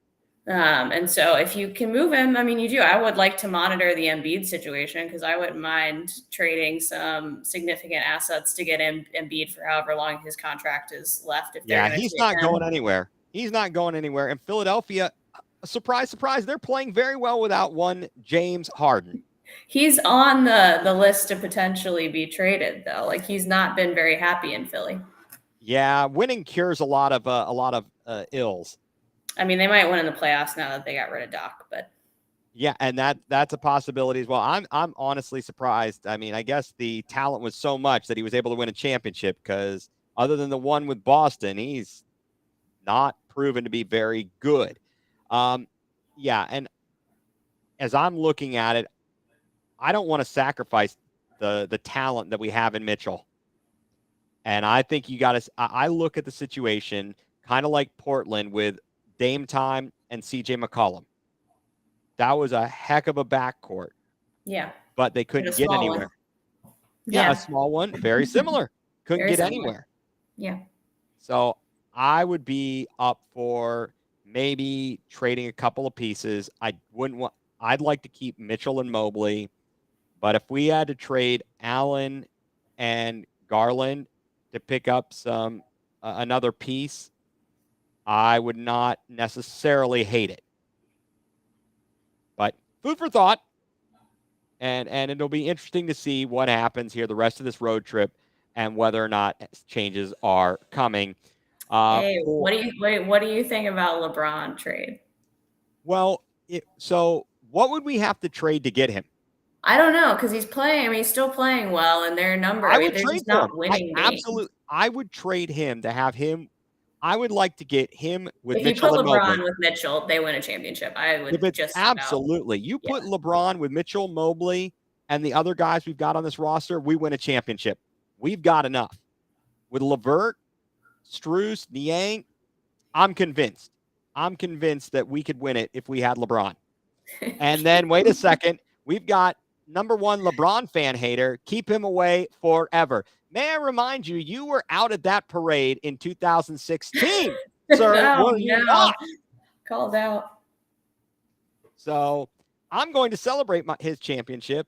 And so if you can move him, I mean, you do. I would like to monitor the Embiid situation, because I wouldn't mind trading some significant assets to get Embiid for however long his contract is left, if they're Yeah, going to he's trade not him. going anywhere. He's not going anywhere. And Philadelphia, surprise, surprise, they're playing very well without one James Harden. He's on the list to potentially be traded, though. Like, he's not been very happy in Philly. Yeah, winning cures a lot of ills. I mean, they might win in the playoffs now that they got rid of Doc, but yeah, and that's a possibility as well. I'm honestly surprised. I mean, I guess the talent was so much that he was able to win a championship, because other than the one with Boston, he's not proven to be very good. Yeah, and as I'm looking at it, I don't want to sacrifice the talent that we have in Mitchell. And I think you got to. I look at the situation kind of like Portland with Dame Time and CJ McCollum. That was a heck of a backcourt. yeah, But they couldn't get anywhere. Yeah, a small one, very similar. Couldn't very get similar. anywhere. Yeah. So I would be up for maybe trading a couple of pieces. I'd like to keep Mitchell and Mobley, but if we had to trade Allen and Garland to pick up some another piece, I would not necessarily hate it. But food for thought. And it'll be interesting to see what happens here the rest of this road trip and whether or not changes are coming. Hey, For what do you think about LeBron trade? well, so what would we have to trade to get him? I don't know because he's playing. I mean, he's still playing well, and their number. I I mean, would they're trade just for him. not winning games. I would trade him to have him. I would like to get him with If you put Mitchell and Mobley. LeBron with Mitchell, they win a championship. I If would it's just about. absolutely, you Yeah. put LeBron with Mitchell, Mobley, and the other guys we've got on this roster, we win a championship. We've got enough. With LeVert, Strus, Niang, I'm convinced. I'm convinced that we could win it if we had LeBron. And then wait a second, we've got number one LeBron fan hater. Keep him away forever. May I remind you, you were out at that parade in 2016, sir. Oh Were you no, not? called out. So I'm going to celebrate his championship,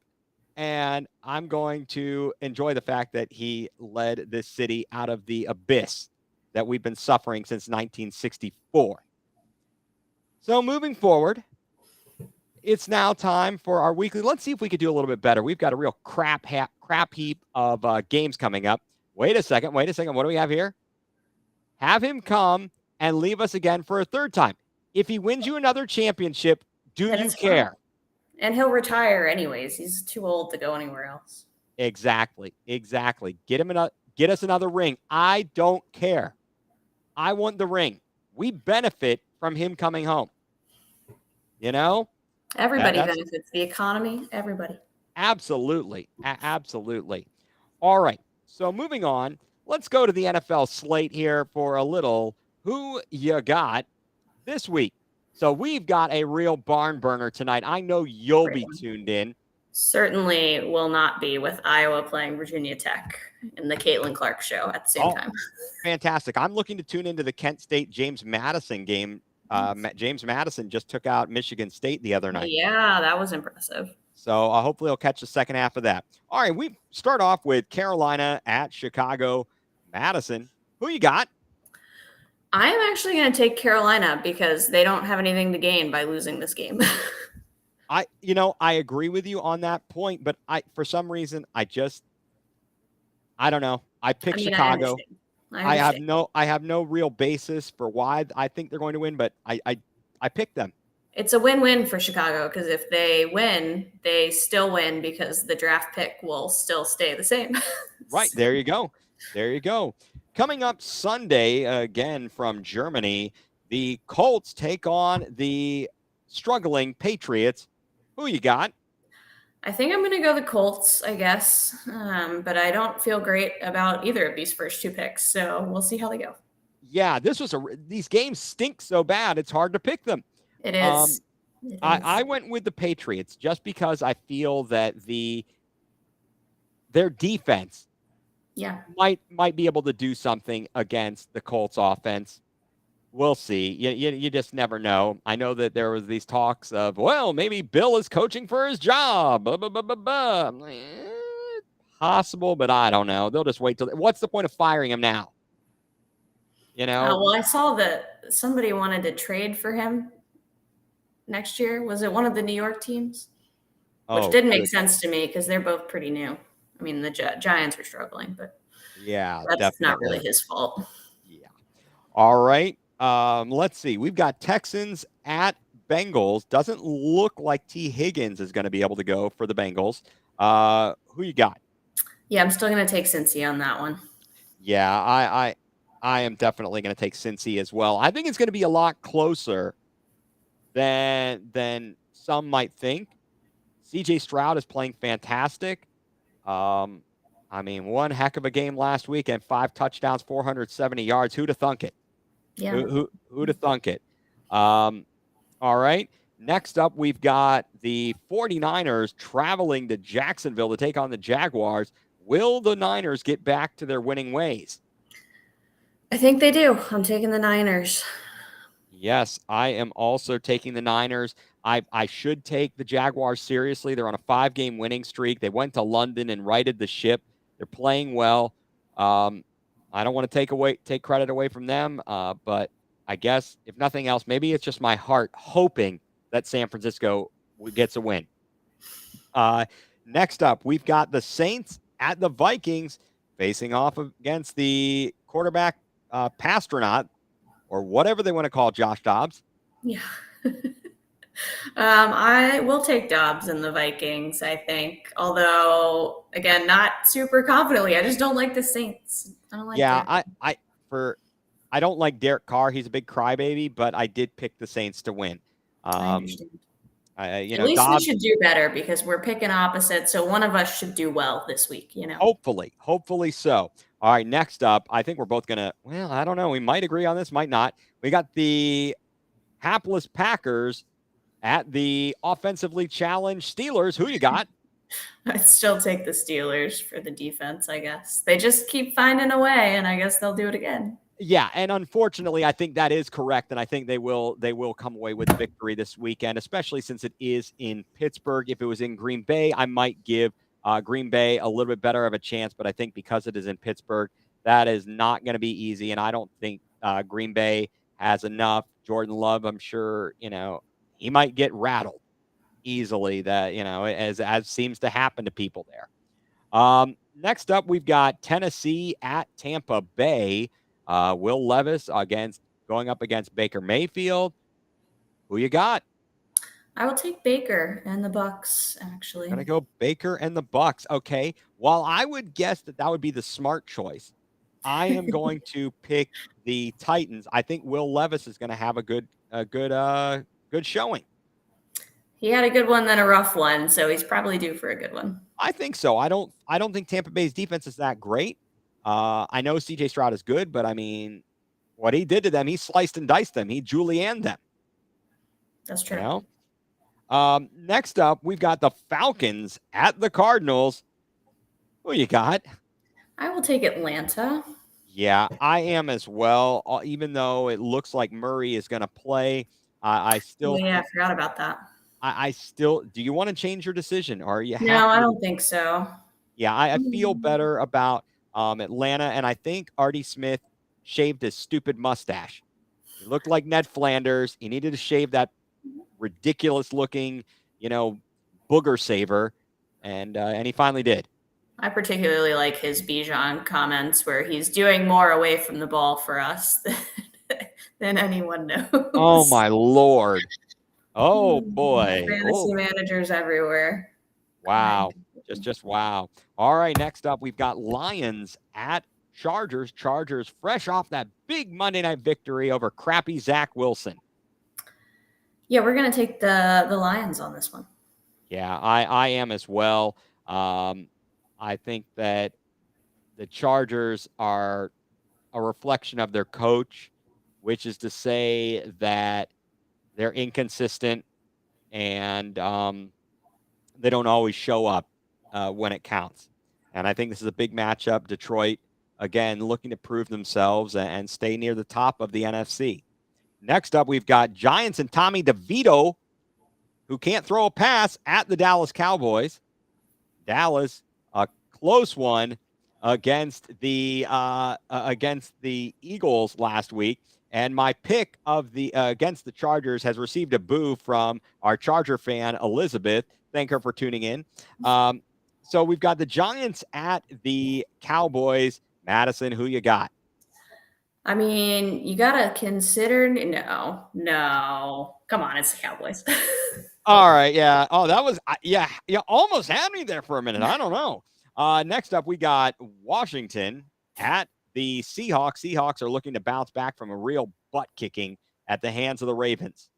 and I'm going to enjoy the fact that he led this city out of the abyss that we've been suffering since 1964. So moving forward, it's now time for our weekly. Let's see if we could do a little bit better. We've got a real crap heap of games coming up. Wait a second. What do we have here? Have him come and leave us again for a third time. If he wins you another championship, do you care? Fun. And he'll retire anyways. He's too old to go anywhere else. Exactly. Get us another ring. I don't care. I want the ring. We benefit from him coming home. You know? Everybody benefits. The economy, everybody. Absolutely. Absolutely. All right. So moving on, let's go to the NFL slate here for a little who you got this week. So we've got a real barn burner tonight. I know you'll be tuned in. Certainly will not be with Iowa playing Virginia Tech in the Caitlin Clark show at the same time. Fantastic. I'm looking to tune into the Kent State James Madison game. James Madison just took out Michigan State the other night. Yeah, that was impressive. So hopefully I'll catch the second half of that. All right, we start off with Carolina at Chicago. Madison, who you got? I am actually going to take Carolina because they don't have anything to gain by losing this game. I agree with you on that point, but for some reason, I don't know. I picked Chicago. I have no real basis for why I think they're going to win, but I picked them. It's a win-win for Chicago because if they win, they still win because the draft pick will still stay the same. Right. There you go. Coming up Sunday, again from Germany, the Colts take on the struggling Patriots. Who you got? I think I'm going to go the Colts, I guess. But I don't feel great about either of these first two picks. So we'll see how they go. Yeah, these games stink so bad, it's hard to pick them. It is. I went with the Patriots just because I feel that their defense might be able to do something against the Colts offense. We'll see. You just never know. I know that there was these talks of, well, maybe Bill is coaching for his job. I'm like, possible, but I don't know. They'll just wait till. What's the point of firing him now? Well, I saw that somebody wanted to trade for him next year. Was it one of the New York teams? Which didn't make sense to me because they're both pretty new. I mean, the Giants are struggling, but that's definitely not really his fault. Yeah. All right. Let's see. We've got Texans at Bengals. Doesn't look like T. Higgins is going to be able to go for the Bengals. Who you got? Yeah, I'm still going to take Cincy on that one. Yeah, I am definitely going to take Cincy as well. I think it's going to be a lot closer than some might think. CJ Stroud is playing fantastic. I mean, one heck of a game last week and 5 touchdowns, 470 yards. Who'd have thunk it? Yeah. Who'd have thunk it? All right. Next up, we've got the 49ers traveling to Jacksonville to take on the Jaguars. Will the Niners get back to their winning ways? I think they do. I'm taking the Niners. Yes, I am also taking the Niners. I should take the Jaguars seriously. They're on a 5-game winning streak. They went to London and righted the ship They're playing well. I don't want to take credit away from them, but I guess if nothing else, maybe it's just my heart hoping that San Francisco gets a win. Uh, Next up, we've got the Saints at the Vikings facing off against the quarterback Pastronaut, or whatever they want to call Josh Dobbs. Yeah. I will take Dobbs and the Vikings, I think. Although, again, not super confidently. I just don't like the Saints. I don't like Yeah, Derek. I don't like Derek Carr. He's a big crybaby, but I did pick the Saints to win. I Um, understand. you At know, least we Dobbs. should do better because we're picking opposite. So one of us should do well this week, you know? Hopefully so. All right, next up, I think we're both gonna. Well, I don't know. We might agree on this, might not. We got the hapless Packers at the offensively challenged Steelers. Who you got? I'd still take the Steelers for the defense, I guess. They just keep finding a way, and I guess they'll do it again. Yeah, and unfortunately, I think that is correct, and I think they will come away with a victory this weekend, especially since it is in Pittsburgh. If it was in Green Bay, I might give Green Bay a little bit better of a chance, but I think because it is in Pittsburgh, that is not going to be easy, and I don't think Green Bay has enough. Jordan Love, I'm sure, he might get rattled easily. That as seems to happen to people there. Next up, we've got Tennessee at Tampa Bay. Will Levis going up against Baker Mayfield. Who you got? I will take Baker and the Bucks, You're actually. gonna go Baker and the Bucks. Okay. While I would guess that would be the smart choice, I am going to pick the Titans. I think Will Levis is going to have a good showing. He had a good one, then a rough one, so he's probably due for a good one. I think so. I don't think Tampa Bay's defense is that great. I know CJ Stroud is good, but I mean, what he did to them, he sliced and diced them. He julienned them. That's You true. know. Next up, we've got the Falcons at the Cardinals. Who you got? I will take Atlanta. Yeah, I am as well. Even though it looks like Murray is going to play, I Oh, still yeah, I think forgot about that. I still. Do you want to change your decision, or are you No, happy I with don't think so. Yeah, I feel better about Atlanta, and I think Artie Smith shaved his stupid mustache. He looked like Ned Flanders. He needed to shave that ridiculous looking, you know, booger saver, and he finally did. I particularly like his Bijan comments where he's doing more away from the ball for us than anyone Oh knows. my lord! Oh boy! Fantasy Oh managers everywhere. wow! Just wow! All right, next up we've got Lions at Chargers. Chargers fresh off that big Monday night victory over crappy Zach Wilson. Yeah, we're gonna take the Lions on this one. Yeah, I am as well. I think that the Chargers are a reflection of their coach, which is to say that they're inconsistent and they don't always show up when it counts. And I think this is a big matchup. Detroit, again, looking to prove themselves and stay near the top of the NFC. Next up, we've got Giants and Tommy DeVito, who can't throw a pass at the Dallas Cowboys. Dallas, a close one against the Eagles last week, and my pick of the against the Chargers has received a boo from our Charger fan Elizabeth. Thank her for tuning in. So we've got the Giants at the Cowboys. Madison, who you got? I mean, you gotta consider no. Come on, it's the Cowboys. All right, yeah. Oh, that was yeah, almost had me there for a minute. I don't know. Next up, we got Washington at the Seahawks. Seahawks are looking to bounce back from a real butt kicking at the hands of the Ravens.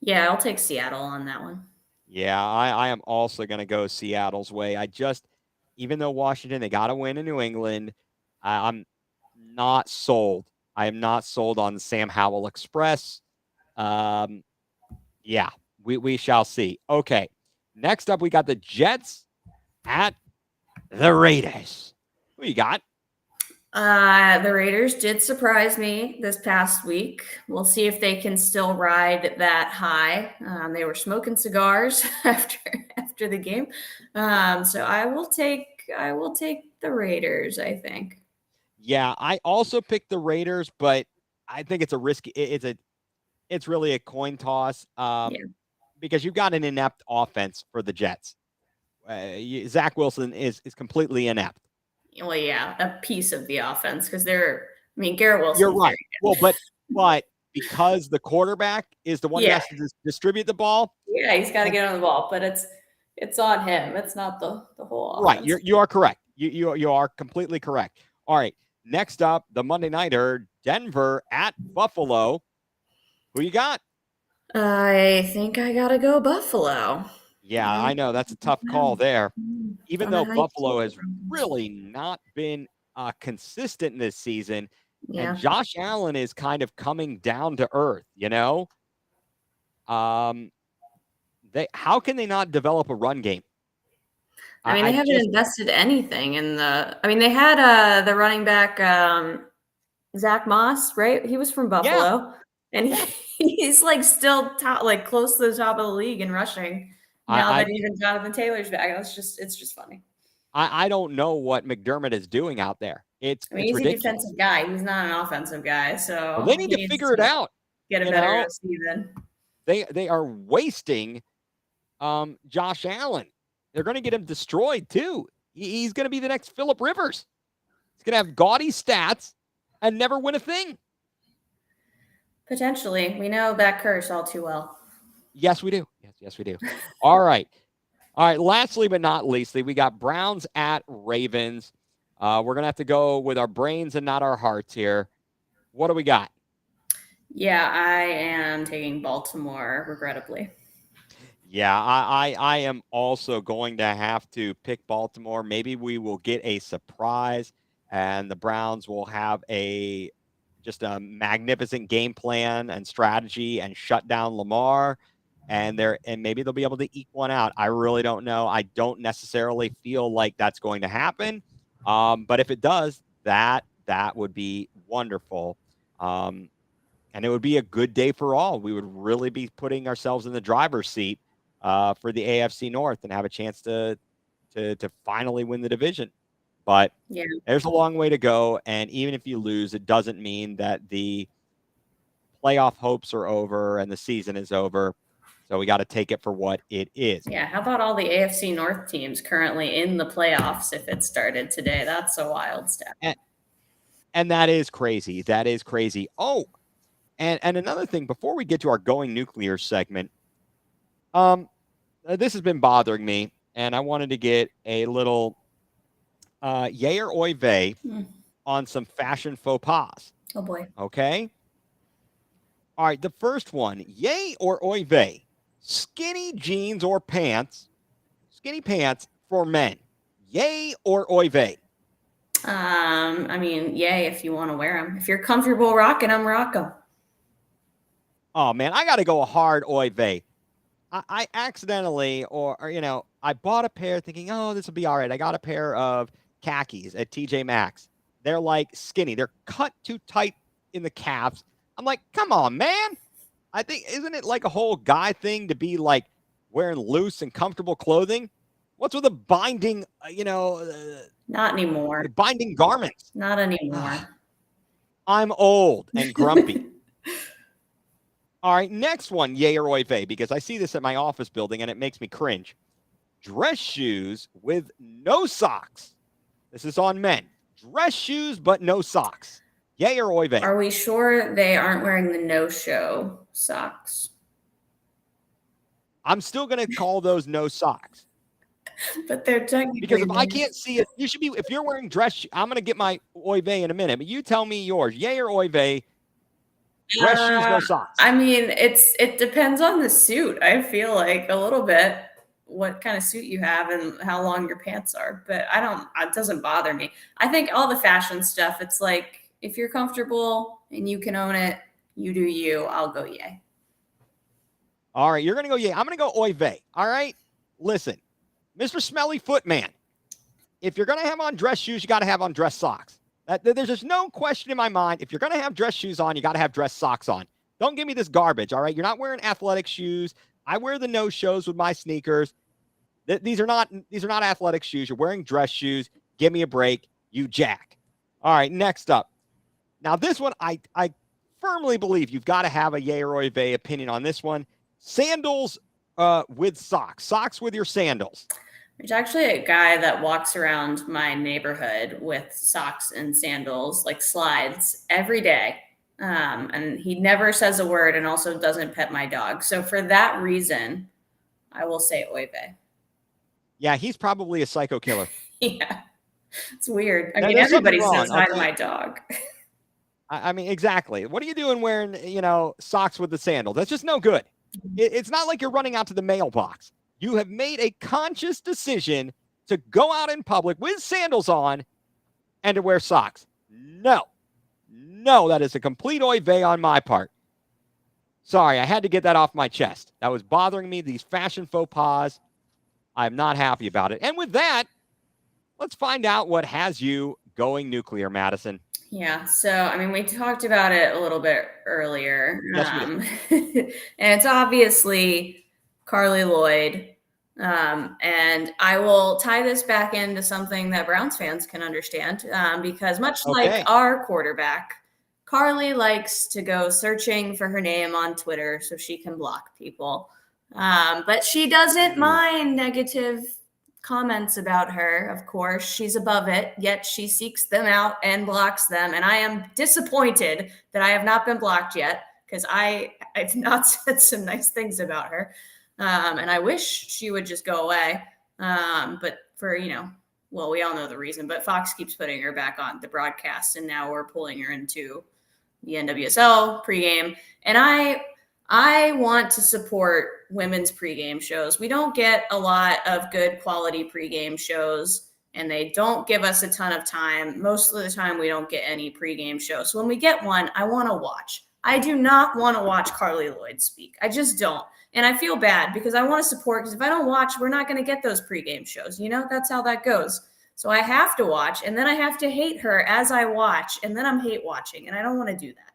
Yeah, I'll take Seattle on that one. Yeah, I am also going to go Seattle's way. Even though Washington, they got to win in New England, I'm not sold. I am not sold on Sam Howell Express. Yeah, we shall see. Okay. Next up, we got the Jets at the Raiders. Who you got? The Raiders did surprise me this past week. We'll see if they can still ride that high. They were smoking cigars after the game, so I will take I will take the Raiders, I think. Yeah, I also picked the Raiders, but I think it's a risky. It's really a coin toss. Yeah. Because you've got an inept offense for the Jets. Zach Wilson is completely inept. Well, yeah, a piece of the offense because Garrett You're Wilson's right. very Well, good. but because the quarterback is the one who Yeah, has to distribute the ball, yeah, he's got to get on the ball, but it's on him. It's not the whole right? offense. You are correct. You are completely correct. All right. Next up, the Monday Nighter, Denver at Buffalo. Who you got? I think I gotta go Buffalo. Yeah, I I know that's a tough call there. Even Gonna though hype Buffalo the has Broncos. really not been consistent this season, and Yeah. Josh Allen is kind of coming down to earth. Um, they how can they not develop a run game? They I haven't just invested anything in they had the running back Zach Moss, right? He was from yeah Buffalo, and yeah he's like still top, like close to the top of the league in rushing. Now I that even Jonathan Taylor's back, it's just funny. I don't know what McDermott is doing out there. It's He's a ridiculous. defensive guy. He's not an offensive guy, Well, they so need he to needs figure it to out. get a You better know, OC then. they are wasting Josh Allen. They're going to get him destroyed too. He's going to be the next Phillip Rivers. He's going to have gaudy stats and never win a thing. Potentially, we know that curse all too well. Yes, we do. Yes, we do. All right. Lastly, but not leastly, we got Browns at Ravens. We're going to have to go with our brains and not our hearts here. What do we got? Yeah, I am taking Baltimore, regrettably. Yeah, I am also going to have to pick Baltimore. Maybe we will get a surprise and the Browns will have just a magnificent game plan and strategy and shut down Lamar and maybe they'll be able to eke one out. I really don't know. I don't necessarily feel like that's going to happen. But if it does, that would be wonderful. And it would be a good day for all. We would really be putting ourselves in the driver's seat for the AFC North and have a chance to finally win the division. But Yeah, there's a long way to go, and even if you lose, it doesn't mean that the playoff hopes are over and the season is over. So we got to take it for what it is. yeah. How about all the AFC North teams currently in the playoffs? If it started today, that's a wild stat. And that is crazy. That is crazy. Oh, and another thing before we get to our going nuclear segment, this has been bothering me, and I wanted to get a little yay or oy vey on some fashion faux pas. Oh boy. Okay. All right. The first one, yay or oy vey, skinny jeans or pants, skinny pants for men. Yay or oy vey? Yay, if you want to wear them. If you're comfortable rocking them, rock them. Oh man, I got to go a hard oy vey. I accidentally, I bought a pair thinking, oh, this will be all right. I got a pair of khakis at TJ Maxx. They're like skinny. They're cut too tight in the calves. I'm like, come on, man. I think, isn't it like a whole guy thing to be like wearing loose and comfortable clothing? What's with the binding, Not anymore. binding garments? Not anymore. I'm old and grumpy. All right, next one, yay or oy vey, because I see this at my office building and it makes me cringe. Dress shoes with no socks. This is on men. Dress shoes but no socks. Yay or oy vey? Are we sure they aren't wearing the no-show socks? I'm still going to call those no socks. But they're technically Because if I can't see it, you should be, if you're wearing dress, I'm going to get my oy vey in a minute, but you tell me yours. Yay or oy vey? Dress shoes, no socks. It depends on the suit. I feel like a little bit what kind of suit you have and how long your pants are. But it doesn't bother me. I think all the fashion stuff, it's like if you're comfortable and you can own it, you do you. I'll go yay. All right, you're going to go yay. I'm going to go oy vey. All right, listen, Mr. Smelly Foot Man, if you're going to have on dress shoes, you got to have on dress socks. There's just no question in my mind. If you're going to have dress shoes on, you got to have dress socks on. Don't give me this garbage, all right? You're not wearing athletic shoes. I wear the no-shows with my sneakers. These are not athletic shoes. You're wearing dress shoes. Give me a break, you jack. All right, next up. Now this one, I firmly believe you've got to have a yay or oy vey opinion on this one. Sandals with socks with your sandals. There's actually a guy that walks around my neighborhood with socks and sandals, like slides, every day. And he never says a word and also doesn't pet my dog. So for that reason, I will say oy vey. Yeah, he's probably a psycho killer. Yeah, it's weird. I Now, mean, there's something everybody wrong. says hi to my dog. I mean, exactly. What are you doing wearing, socks with the sandals? That's just no good. It's not like you're running out to the mailbox. You have made a conscious decision to go out in public with sandals on and to wear socks. No, that is a complete oy vey on my part. Sorry, I had to get that off my chest. That was bothering me, these fashion faux pas. I'm not happy about it. And with that, let's find out what has you going nuclear, Madison. Yeah, so I mean, we talked about it a little bit earlier, Yes, we did. and it's obviously Carly Lloyd. And I will tie this back into something that Browns fans can understand, because much like our quarterback, Carly likes to go searching for her name on Twitter so she can block people. But she doesn't mind negative comments about her. Of course, she's above it, yet she seeks them out and blocks them. And I am disappointed that I have not been blocked yet, because I've not said some nice things about her. And I wish she would just go away. But for, well, we all know the reason, but Fox keeps putting her back on the broadcast, and now we're pulling her into the NWSL pregame. And I want to support women's pregame shows. We don't get a lot of good quality pregame shows, and they don't give us a ton of time. Most of the time, we don't get any pregame shows. So when we get one, I want to watch. I do not want to watch Carly Lloyd speak. I just don't. And I feel bad because I want to support, because if I don't watch, we're not going to get those pregame shows. That's how that goes. So I have to watch, and then I have to hate her as I watch, and then I'm hate watching, and I don't want to do that.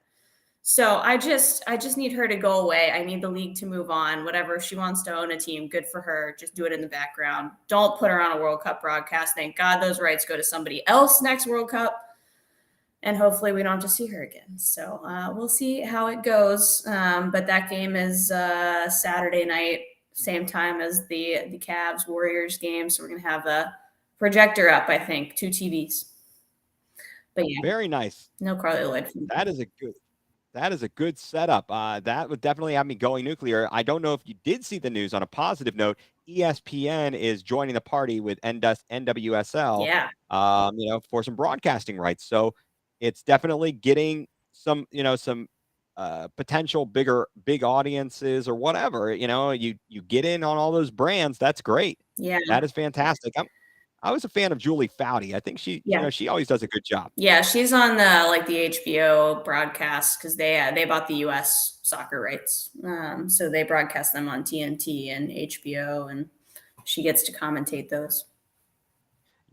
So I just need her to go away. I need the league to move on. Whatever, if she wants to own a team, good for her. Just do it in the background. Don't put her on a World Cup broadcast. Thank God those rights go to somebody else next World Cup. And hopefully we don't have to see her again. So we'll see how it goes. But that game is Saturday night, same time as the Cavs Warriors game. So we're going to have a projector up, I think, 2 TVs. But yeah, very nice. No Carly Lloyd. That is a good setup. That would definitely have me going nuclear. I don't know if you did see the news. On a positive note, ESPN is joining the party with NWSL. Yeah. For some broadcasting rights. So it's definitely getting some potential big audiences or whatever. You get in on all those brands. That's great. Yeah, that is fantastic. I was a fan of Julie Foudy. I think she always does a good job. Yeah, she's on the HBO broadcast, because they bought the US soccer rights. So they broadcast them on TNT and HBO, and she gets to commentate those.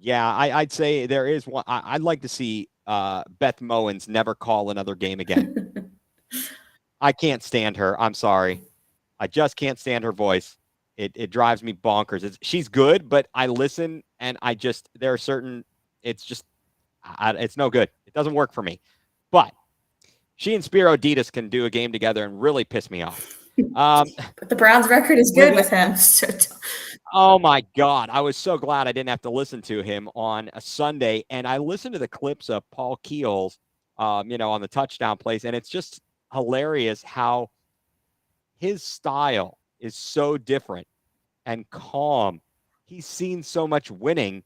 Yeah, I'd say there is one. I'd like to see Beth Mowins never call another game again. I can't stand her. I'm sorry. I just can't stand her voice. It drives me bonkers. She's good, but I listen and there are certain, it's no good. It doesn't work for me. But she and Spiro Ditas can do a game together and really piss me off. But the Browns record is good with him. So oh my God. I was so glad I didn't have to listen to him on a Sunday. And I listened to the clips of Paul Keels, on the touchdown plays. And it's just hilarious how his style is so different and calm. He's seen so much winning.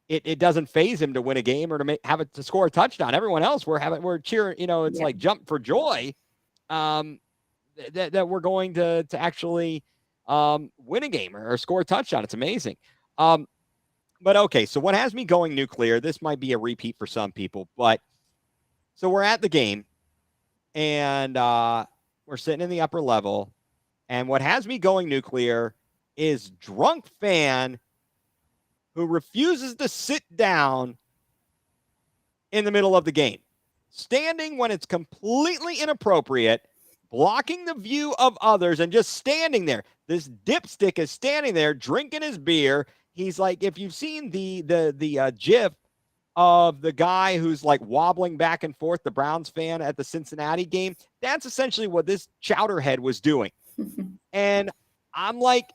It doesn't faze him to win a game or to have it to score a touchdown. Everyone else we're cheering, it's like jump for joy. That we're going to actually win a game or score a touchdown. It's amazing. But okay, so what has me going nuclear? This might be a repeat for some people, but so we're at the game and we're sitting in the upper level, and what has me going nuclear is drunk fan who refuses to sit down in the middle of the game, standing when it's completely inappropriate, blocking the view of others and just standing there. This dipstick is standing there drinking his beer. He's like, if you've seen the GIF of the guy who's like wobbling back and forth, the Browns fan at the Cincinnati game, that's essentially what this chowderhead was doing. And I'm like,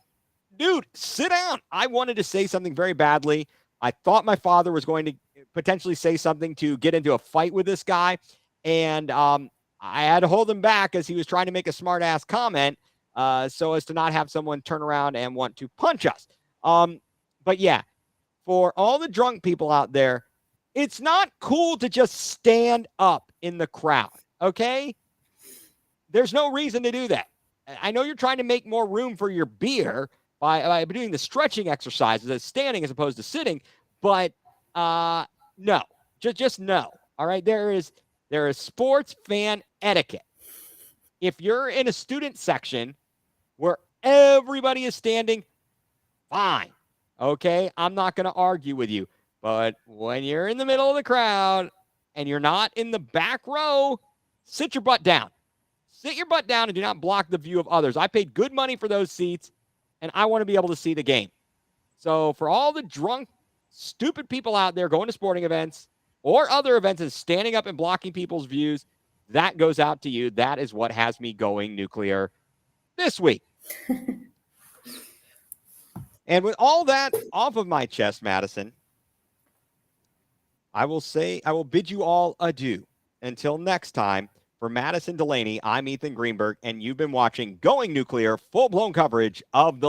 dude, sit down. I wanted to say something very badly. I thought my father was going to potentially say something to get into a fight with this guy. And I had to hold him back as he was trying to make a smart ass comment so as to not have someone turn around and want to punch us. But yeah, for all the drunk people out there, it's not cool to just stand up in the crowd, okay? There's no reason to do that. I know you're trying to make more room for your beer by doing the stretching exercises as standing as opposed to sitting, but no, just no. All right, there is sports fan etiquette. If you're in a student section where everybody is standing, fine. Okay, I'm not going to argue with you. But when you're in the middle of the crowd and you're not in the back row, sit your butt down. Sit your butt down and do not block the view of others. I paid good money for those seats, and I want to be able to see the game. So for all the drunk, stupid people out there going to sporting events or other events and standing up and blocking people's views, that goes out to you. That is what has me going nuclear this week. And with all that off of my chest, Madison, I will bid you all adieu. Until next time, for Madison Delaney, I'm Ethan Greenberg, and you've been watching Going nuCLEar, full-blown coverage of the